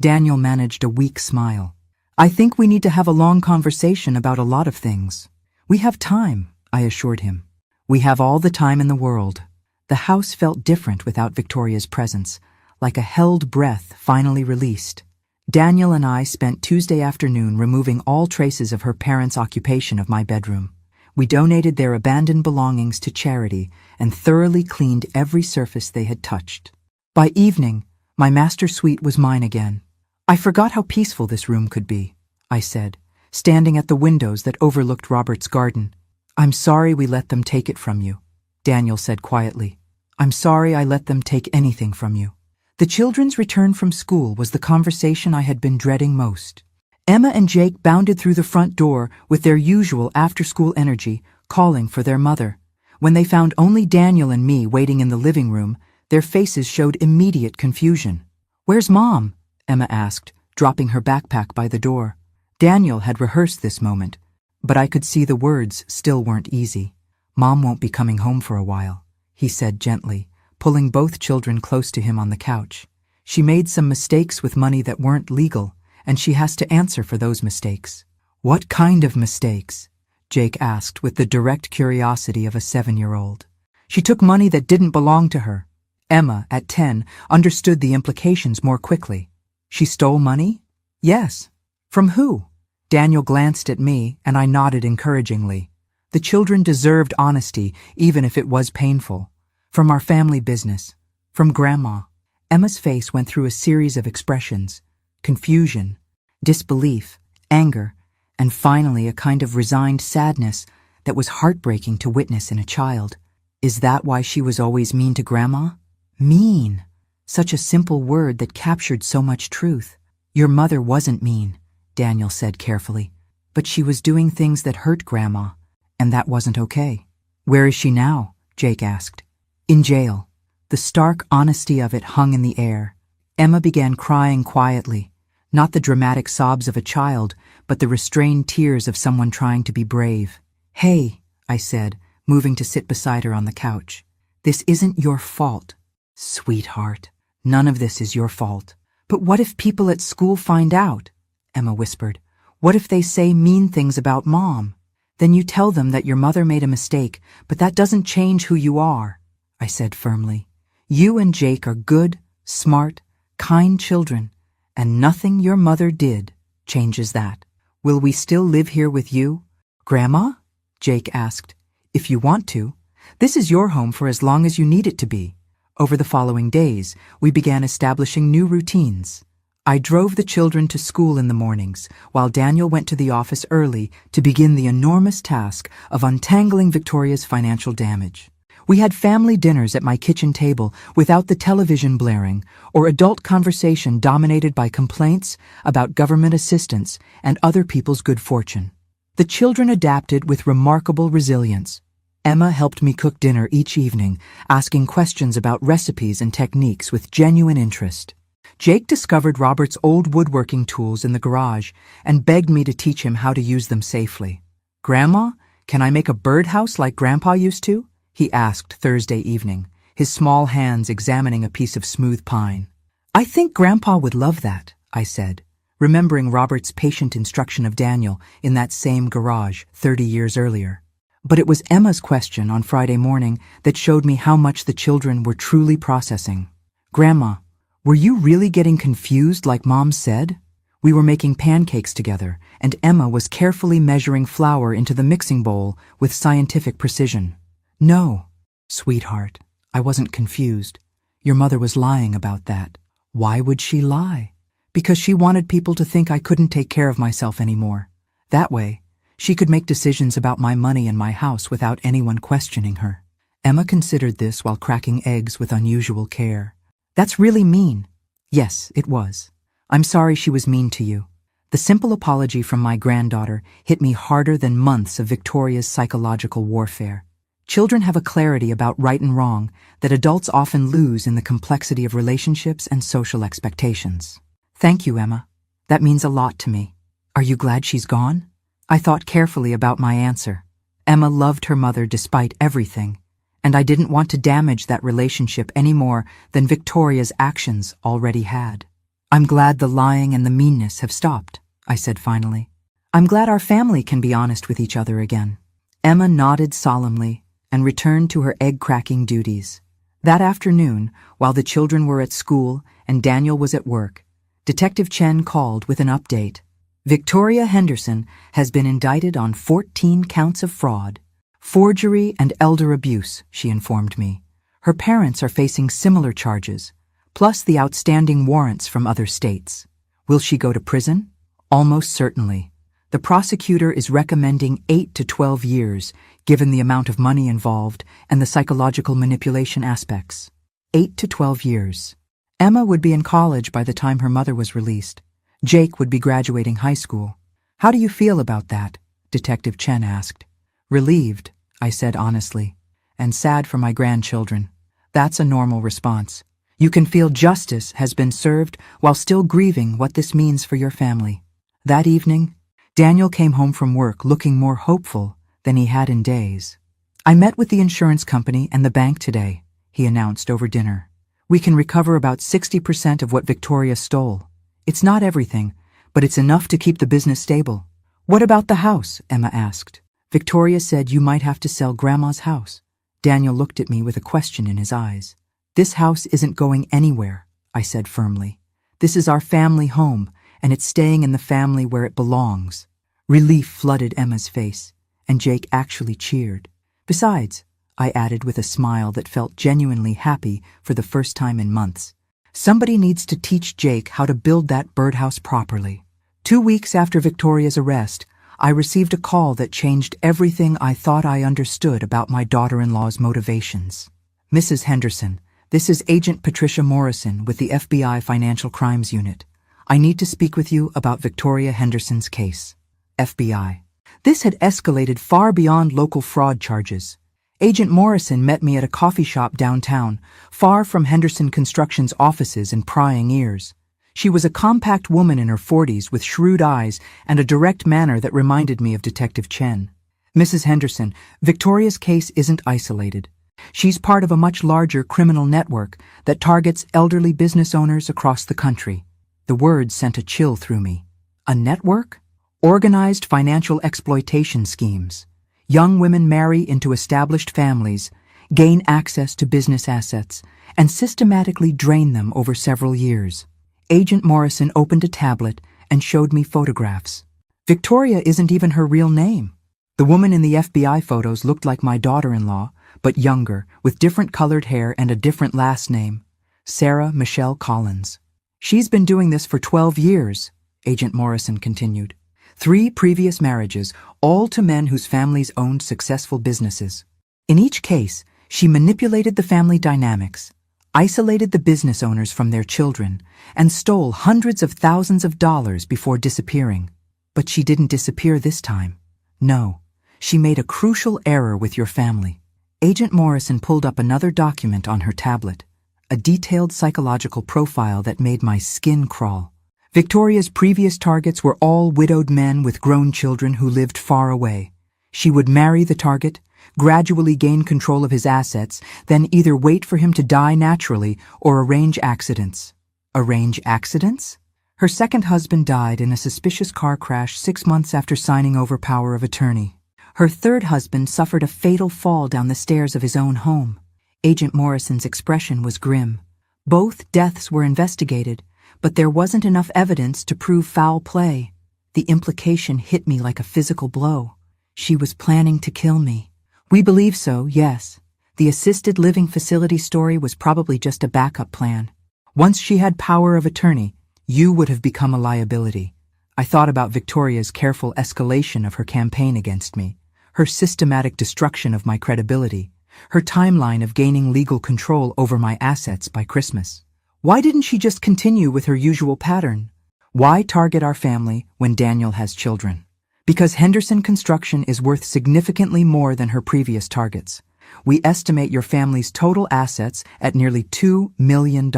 Daniel managed a weak smile. I think we need to have a long conversation about a lot of things. We have time, I assured him. We have all the time in the world. The house felt different without Victoria's presence, like a held breath finally released. Daniel and I spent Tuesday afternoon removing all traces of her parents' occupation of my bedroom. We donated their abandoned belongings to charity and thoroughly cleaned every surface they had touched. By evening, my master suite was mine again. I forgot how peaceful this room could be, I said, standing at the windows that overlooked Robert's garden. I'm sorry we let them take it from you, Daniel said quietly. I'm sorry I let them take anything from you. The children's return from school was the conversation I had been dreading most. Emma and Jake bounded through the front door with their usual after-school energy, calling for their mother. When they found only Daniel and me waiting in the living room, their faces showed immediate confusion. "Where's Mom?" Emma asked, dropping her backpack by the door. Daniel had rehearsed this moment, but I could see the words still weren't easy. "Mom won't be coming home for a while," he said gently, pulling both children close to him on the couch. "She made some mistakes with money that weren't legal, and she has to answer for those mistakes." "What kind of mistakes?" Jake asked with the direct curiosity of a 7-year-old. "She took money that didn't belong to her." Emma, at 10, understood the implications more quickly. "She stole money?" "Yes." "From who?" Daniel glanced at me, and I nodded encouragingly. The children deserved honesty, even if it was painful. "From our family business. From Grandma." Emma's face went through a series of expressions: confusion, disbelief, anger, and finally a kind of resigned sadness that was heartbreaking to witness in a child. "Is that why she was always mean to Grandma?" Mean. Such a simple word that captured so much truth. "Your mother wasn't mean," Daniel said carefully, "but she was doing things that hurt Grandma, and that wasn't okay." "Where is she now?" Jake asked. "In jail." The stark honesty of it hung in the air. Emma began crying quietly, not the dramatic sobs of a child, but the restrained tears of someone trying to be brave. "Hey," I said, moving to sit beside her on the couch. "This isn't your fault." "Sweetheart, none of this is your fault." "But what if people at school find out?" Emma whispered. "What if they say mean things about Mom?" "Then you tell them that your mother made a mistake, but that doesn't change who you are," I said firmly. "You and Jake are good, smart, kind children, and nothing your mother did changes that." "Will we still live here with you?" "Grandma?" Jake asked. "If you want to. This is your home for as long as you need it to be." Over the following days, we began establishing new routines. I drove the children to school in the mornings, while Daniel went to the office early to begin the enormous task of untangling Victoria's financial damage. We had family dinners at my kitchen table without the television blaring or adult conversation dominated by complaints about government assistance and other people's good fortune. The children adapted with remarkable resilience. Emma helped me cook dinner each evening, asking questions about recipes and techniques with genuine interest. Jake discovered Robert's old woodworking tools in the garage and begged me to teach him how to use them safely. "Grandma, can I make a birdhouse like Grandpa used to?" he asked Thursday evening, his small hands examining a piece of smooth pine. "I think Grandpa would love that," I said, remembering Robert's patient instruction of Daniel in that same garage 30 years earlier. But it was Emma's question on Friday morning that showed me how much the children were truly processing. "Grandma, were you really getting confused like Mom said?" We were making pancakes together, and Emma was carefully measuring flour into the mixing bowl with scientific precision. "No, sweetheart, I wasn't confused. Your mother was lying about that." "Why would she lie?" "Because she wanted people to think I couldn't take care of myself anymore. That way, she could make decisions about my money and my house without anyone questioning her." Emma considered this while cracking eggs with unusual care. "That's really mean." "Yes, it was. I'm sorry she was mean to you." The simple apology from my granddaughter hit me harder than months of Victoria's psychological warfare. Children have a clarity about right and wrong that adults often lose in the complexity of relationships and social expectations. "Thank you, Emma. That means a lot to me." "Are you glad she's gone?" I thought carefully about my answer. Emma loved her mother despite everything, and I didn't want to damage that relationship any more than Victoria's actions already had. "I'm glad the lying and the meanness have stopped," I said finally. "I'm glad our family can be honest with each other again." Emma nodded solemnly and returned to her egg-cracking duties. That afternoon, while the children were at school and Daniel was at work, Detective Chen called with an update. "Victoria Henderson has been indicted on 14 counts of fraud, forgery, and elder abuse," she informed me. "Her parents are facing similar charges, plus the outstanding warrants from other states." "Will she go to prison?" "Almost certainly. The prosecutor is recommending 8 to 12 years, given the amount of money involved and the psychological manipulation aspects. 8 to 12 years. Emma would be in college by the time her mother was released. Jake would be graduating high school. "How do you feel about that?" Detective Chen asked. "Relieved," I said honestly. and sad for my grandchildren. That's a normal response. You can feel justice has been served while still grieving what this means for your family. That evening, Daniel came home from work looking more hopeful than he had in days. I met with the insurance company and the bank today, he announced over dinner. We can recover about 60% of what Victoria stole. It's not everything, but it's enough to keep the business stable. What about the house? Emma asked. Victoria said you might have to sell Grandma's house. Daniel looked at me with a question in his eyes. This house isn't going anywhere, I said firmly. This is our family home, and it's staying in the family where it belongs. Relief flooded Emma's face, and Jake actually cheered. Besides, I added with a smile that felt genuinely happy for the first time in months, somebody needs to teach Jake how to build that birdhouse properly. 2 weeks after Victoria's arrest, I received a call that changed everything I thought I understood about my daughter-in-law's motivations. Mrs. Henderson, this is Agent Patricia Morrison with the FBI Financial Crimes Unit. I need to speak with you about Victoria Henderson's case. FBI. This had escalated far beyond local fraud charges. Agent Morrison met me at a coffee shop downtown, far from Henderson Construction's offices and prying ears. She was a compact woman in her 40s with shrewd eyes and a direct manner that reminded me of Detective Chen. Mrs. Henderson, Victoria's case isn't isolated. She's part of a much larger criminal network that targets elderly business owners across the country. The words sent a chill through me. A network? Organized financial exploitation schemes. Young women marry into established families, gain access to business assets, and systematically drain them over several years. Agent Morrison opened a tablet and showed me photographs. Victoria isn't even her real name. The woman in the FBI photos looked like my daughter-in-law, but younger, with different colored hair and a different last name. Sarah Michelle Collins. She's been doing this for 12 years, Agent Morrison continued. 3 previous marriages, all to men whose families owned successful businesses. In each case, she manipulated the family dynamics, isolated the business owners from their children, and stole hundreds of thousands of dollars before disappearing. But she didn't disappear this time. No, she made a crucial error with your family. Agent Morrison pulled up another document on her tablet, a detailed psychological profile that made my skin crawl. Victoria's previous targets were all widowed men with grown children who lived far away. She would marry the target, gradually gain control of his assets, then either wait for him to die naturally or arrange accidents. Arrange accidents? Her second husband died in a suspicious car crash 6 months after signing over power of attorney. Her third husband suffered a fatal fall down the stairs of his own home. Agent Morrison's expression was grim. Both deaths were investigated, but there wasn't enough evidence to prove foul play. The implication hit me like a physical blow. She was planning to kill me. We believe so, yes. The assisted living facility story was probably just a backup plan. Once she had power of attorney, you would have become a liability. I thought about Victoria's careful escalation of her campaign against me, her systematic destruction of my credibility, her timeline of gaining legal control over my assets by Christmas. Why didn't she just continue with her usual pattern? Why target our family when Daniel has children? Because Henderson Construction is worth significantly more than her previous targets. We estimate your family's total assets at nearly $2 million.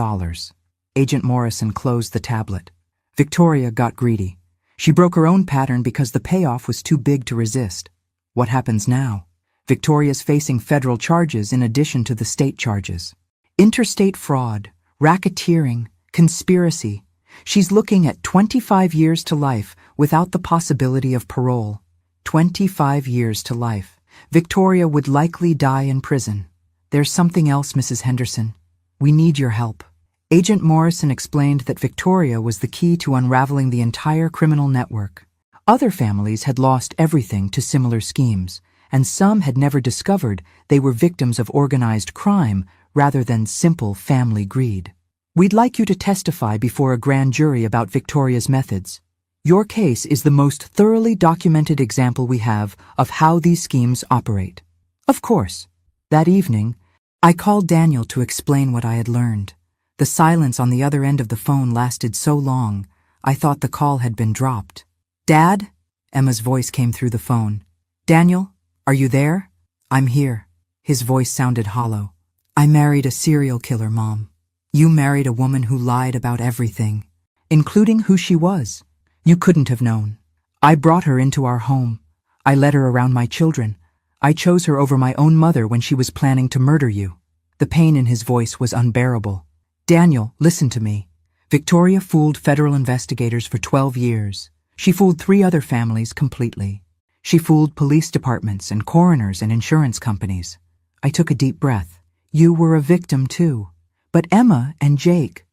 Agent Morrison closed the tablet. Victoria got greedy. She broke her own pattern because the payoff was too big to resist. What happens now? Victoria's facing federal charges in addition to the state charges. Interstate fraud, racketeering, conspiracy. She's looking at 25 years to life without the possibility of parole. 25 years to life. Victoria would likely die in prison. There's something else, Mrs. Henderson. We need your help. Agent Morrison explained that Victoria was the key to unraveling the entire criminal network. Other families had lost everything to similar schemes, and some had never discovered they were victims of organized crime rather than simple family greed. We'd like you to testify before a grand jury about Victoria's methods. Your case is the most thoroughly documented example we have of how these schemes operate. Of course, that evening, I called Daniel to explain what I had learned. The silence on the other end of the phone lasted so long, I thought the call had been dropped. Dad? Emma's voice came through the phone. Daniel, are you there? I'm here. His voice sounded hollow. "I married a serial killer, Mom. You married a woman who lied about everything, including who she was. You couldn't have known. I brought her into our home. I led her around my children. I chose her over my own mother when she was planning to murder you." The pain in his voice was unbearable. "Daniel, listen to me. Victoria fooled federal investigators for 12 years. She fooled 3 other families completely. She fooled police departments and coroners and insurance companies." I took a deep breath. "You were a victim too. But Emma and Jake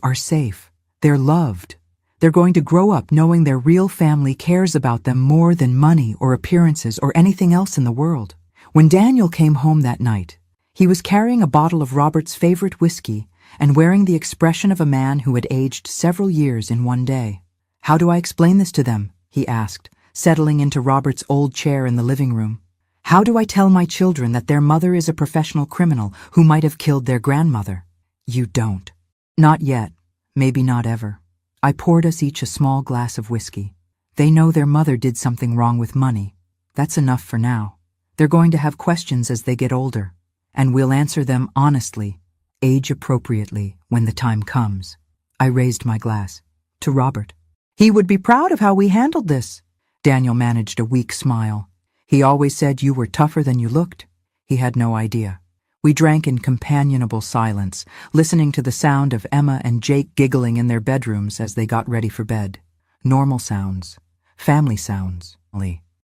are safe. They're loved. They're going to grow up knowing their real family cares about them more than money or appearances or anything else in the world." When Daniel came home that night, he was carrying a bottle of Robert's favorite whiskey and wearing the expression of a man who had aged several years in one day. "How do I explain this to them?" he asked, settling into Robert's old chair in the living room. "How do I tell my children that their mother is a professional criminal who might have killed their grandmother?" "You don't. Not yet. Maybe not ever." I poured us each a small glass of whiskey. "They know their mother did something wrong with money. That's enough for now. They're going to have questions as they get older, and we'll answer them honestly, age-appropriately, when the time comes." I raised my glass. "To Robert. He would be proud of how we handled this." Daniel managed a weak smile. "He always said you were tougher than you looked." He had no idea. We drank in companionable silence, listening to the sound of Emma and Jake giggling in their bedrooms as they got ready for bed. Normal sounds. Family sounds.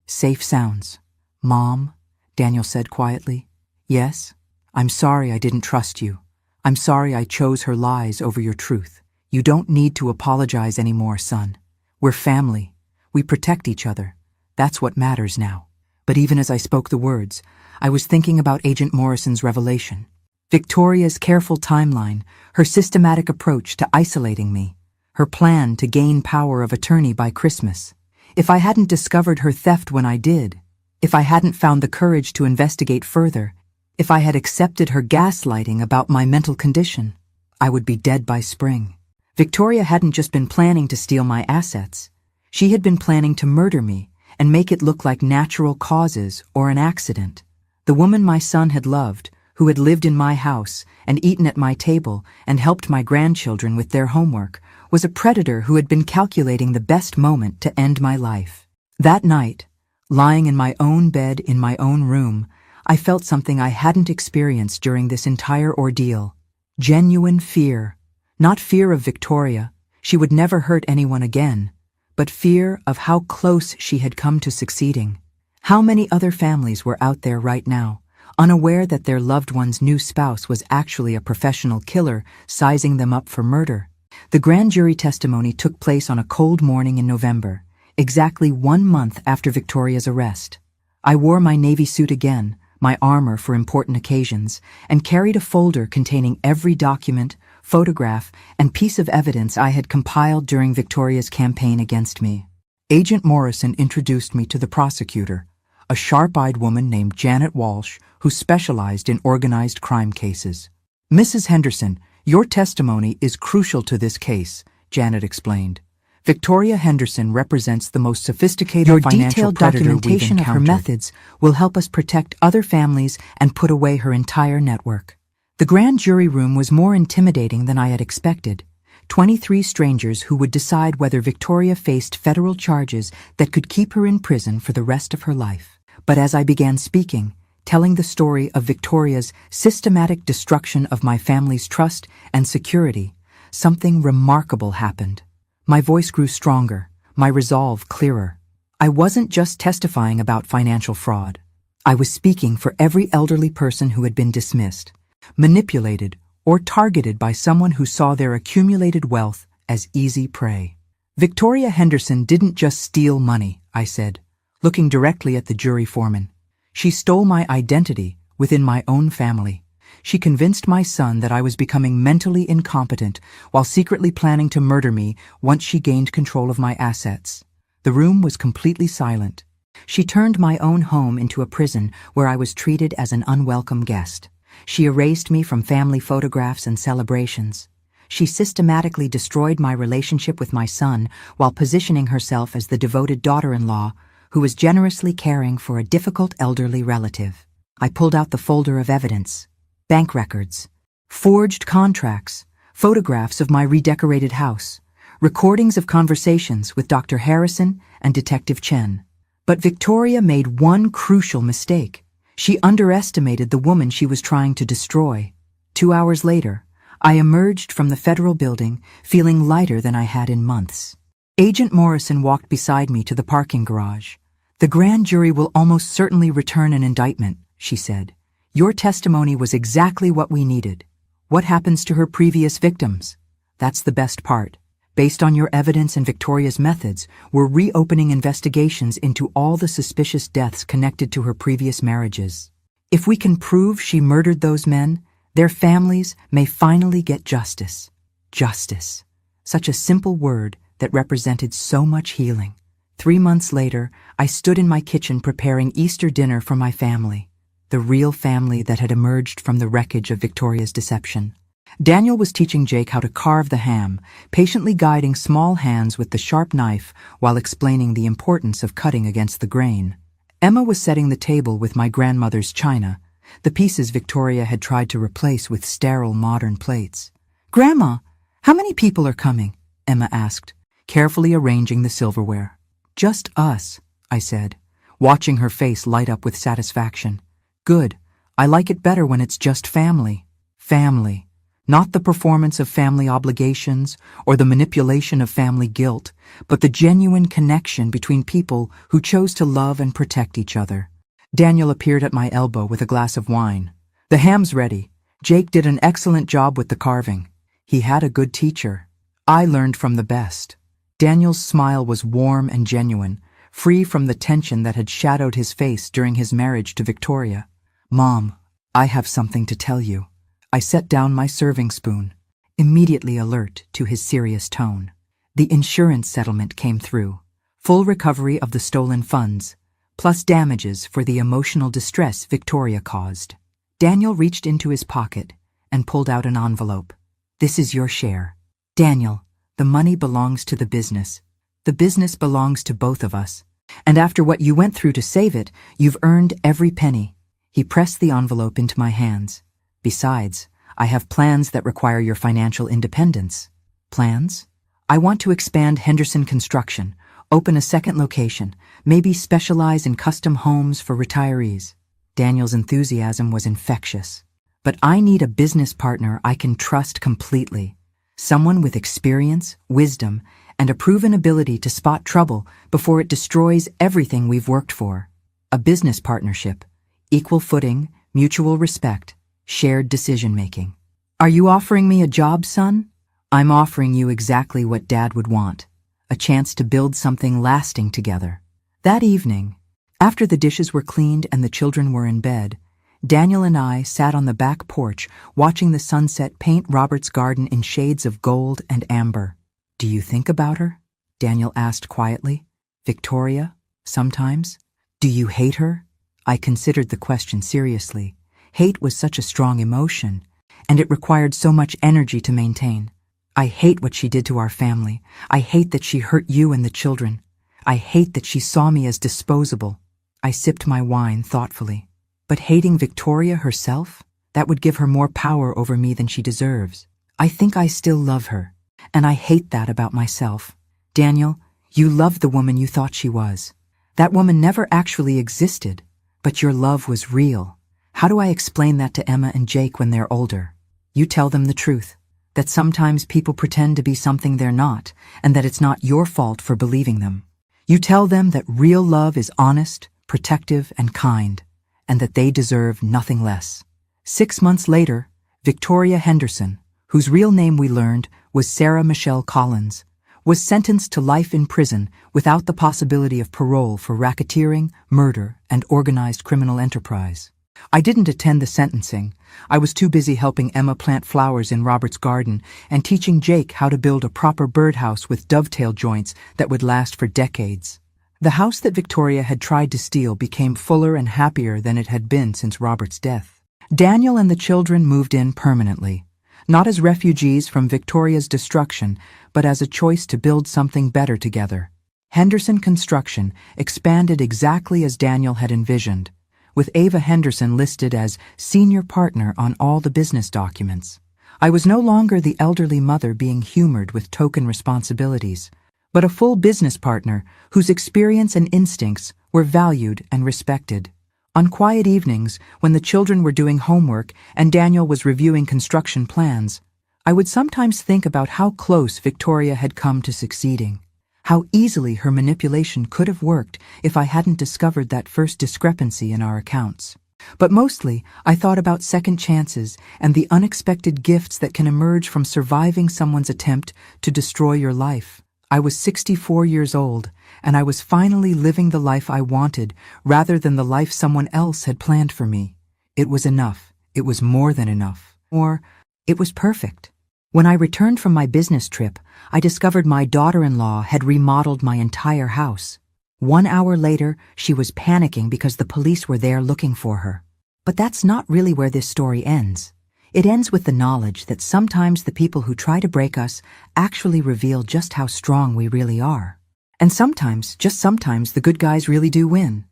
Safe sounds. "Mom," Daniel said quietly. "Yes? I'm sorry I didn't trust you. I'm sorry I chose her lies over your truth. You don't need to apologize anymore, son. We're family. We protect each other. That's what matters now." But even as I spoke the words, I was thinking about Agent Morrison's revelation. Victoria's careful timeline, her systematic approach to isolating me, her plan to gain power of attorney by Christmas. If I hadn't discovered her theft when I did, if I hadn't found the courage to investigate further, if I had accepted her gaslighting about my mental condition, I would be dead by spring. Victoria hadn't just been planning to steal my assets. She had been planning to murder me and make it look like natural causes or an accident. The woman my son had loved, who had lived in my house and eaten at my table and helped my grandchildren with their homework, was a predator who had been calculating the best moment to end my life. That night, lying in my own bed in my own room, I felt something I hadn't experienced during this entire ordeal. Genuine fear. Not fear of Victoria, she would never hurt anyone again, but fear of how close she had come to succeeding. How many other families were out there right now, unaware that their loved one's new spouse was actually a professional killer sizing them up for murder? The grand jury testimony took place on a cold morning in November, exactly 1 month after Victoria's arrest. I wore my navy suit again, my armor for important occasions, and carried a folder containing every document, photograph, and piece of evidence I had compiled during Victoria's campaign against me. Agent Morrison introduced me to the prosecutor, a sharp-eyed woman named Janet Walsh who specialized in organized crime cases. "Mrs. Henderson, your testimony is crucial to this case," Janet explained. "Victoria Henderson represents the most sophisticated financial predator we've encountered. Your detailed documentation of her methods will help us protect other families and put away her entire network." The grand jury room was more intimidating than I had expected. 23 strangers who would decide whether Victoria faced federal charges that could keep her in prison for the rest of her life. But as I began speaking, telling the story of Victoria's systematic destruction of my family's trust and security, something remarkable happened. My voice grew stronger, my resolve clearer. I wasn't just testifying about financial fraud. I was speaking for every elderly person who had been dismissed, manipulated, or targeted by someone who saw their accumulated wealth as easy prey. Victoria Henderson didn't just steal money, I said, looking directly at the jury foreman. She stole my identity within my own family. She convinced my son that I was becoming mentally incompetent while secretly planning to murder me once she gained control of my assets. The room was completely silent. She turned my own home into a prison where I was treated as an unwelcome guest. She erased me from family photographs and celebrations. She systematically destroyed my relationship with my son while positioning herself as the devoted daughter-in-law who was generously caring for a difficult elderly relative. I pulled out the folder of evidence. Bank records, forged contracts, photographs of my redecorated house, recordings of conversations with Dr. Harrison and Detective Chen. But Victoria made one crucial mistake. She underestimated the woman she was trying to destroy. 2 hours later, I emerged from the federal building feeling lighter than I had in months. Agent Morrison walked beside me to the parking garage. "The grand jury will almost certainly return an indictment," she said. "Your testimony was exactly what we needed. What happens to her previous victims? That's the best part. Based on your evidence and Victoria's methods, we're reopening investigations into all the suspicious deaths connected to her previous marriages. If we can prove she murdered those men, their families may finally get justice." Justice. Such a simple word that represented so much healing. 3 months later, I stood in my kitchen preparing Easter dinner for my family. The real family that had emerged from the wreckage of Victoria's deception. Daniel was teaching Jake how to carve the ham, patiently guiding small hands with the sharp knife while explaining the importance of cutting against the grain. Emma was setting the table with my grandmother's china, the pieces Victoria had tried to replace with sterile modern plates. "Grandma, how many people are coming?" Emma asked, carefully arranging the silverware. "Just us," I said, watching her face light up with satisfaction. "Good. I like it better when it's just family. Family. Not the performance of family obligations or the manipulation of family guilt, but the genuine connection between people who chose to love and protect each other." Daniel appeared at my elbow with a glass of wine. "The ham's ready. Jake did an excellent job with the carving. He had a good teacher. I learned from the best." Daniel's smile was warm and genuine, free from the tension that had shadowed his face during his marriage to Victoria. "Mom, I have something to tell you." I set down my serving spoon, immediately alert to his serious tone. The insurance settlement came through. Full recovery of the stolen funds, plus damages for the emotional distress Victoria caused. Daniel reached into his pocket and pulled out an envelope. "This is your share. Daniel, the money belongs to the business. The business belongs to both of us. And after what you went through to save it, you've earned every penny." He pressed the envelope into my hands. "Besides, I have plans that require your financial independence." "Plans?" "I want to expand Henderson Construction, open a second location, maybe specialize in custom homes for retirees." Daniel's enthusiasm was infectious. "But I need a business partner I can trust completely. Someone with experience, wisdom, and a proven ability to spot trouble before it destroys everything we've worked for. A business partnership, equal footing, mutual respect, shared decision-making." "Are you offering me a job, son?" "I'm offering you exactly what Dad would want, a chance to build something lasting together." That evening, after the dishes were cleaned and the children were in bed, Daniel and I sat on the back porch watching the sunset paint Robert's garden in shades of gold and amber. "Do you think about her?" Daniel asked quietly. "Victoria, sometimes? Do you hate her?" I considered the question seriously. Hate was such a strong emotion, and it required so much energy to maintain. "I hate what she did to our family. I hate that she hurt you and the children. I hate that she saw me as disposable." I sipped my wine thoughtfully. "But hating Victoria herself? That would give her more power over me than she deserves. I think I still love her, and I hate that about myself." "Daniel, you loved the woman you thought she was. That woman never actually existed, but your love was real. How do I explain that to Emma and Jake when they're older?" "You tell them the truth, that sometimes people pretend to be something they're not, and that it's not your fault for believing them. You tell them that real love is honest, protective, and kind, and that they deserve nothing less." 6 months later, Victoria Henderson, whose real name we learned was Sarah Michelle Collins, was sentenced to life in prison without the possibility of parole for racketeering, murder, and organized criminal enterprise. I didn't attend the sentencing. I was too busy helping Emma plant flowers in Robert's garden and teaching Jake how to build a proper birdhouse with dovetail joints that would last for decades. The house that Victoria had tried to steal became fuller and happier than it had been since Robert's death. Daniel and the children moved in permanently, not as refugees from Victoria's destruction, but as a choice to build something better together. Henderson Construction expanded exactly as Daniel had envisioned. with Ava Henderson listed as senior partner on all the business documents. I was no longer the elderly mother being humored with token responsibilities, but a full business partner whose experience and instincts were valued and respected. On quiet evenings, when the children were doing homework and Daniel was reviewing construction plans, I would sometimes think about how close Victoria had come to succeeding, how easily her manipulation could have worked if I hadn't discovered that first discrepancy in our accounts. But mostly, I thought about second chances and the unexpected gifts that can emerge from surviving someone's attempt to destroy your life. I was 64 years old, and I was finally living the life I wanted rather than the life someone else had planned for me. It was enough. It was more than enough. Or, it was perfect. When I returned from my business trip, I discovered my daughter-in-law had remodeled my entire house. 1 hour later, she was panicking because the police were there looking for her. But that's not really where this story ends. It ends with the knowledge that sometimes the people who try to break us actually reveal just how strong we really are. And sometimes, just sometimes, the good guys really do win.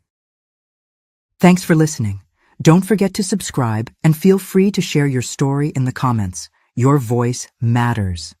Thanks for listening. Don't forget to subscribe and feel free to share your story in the comments. Your voice matters.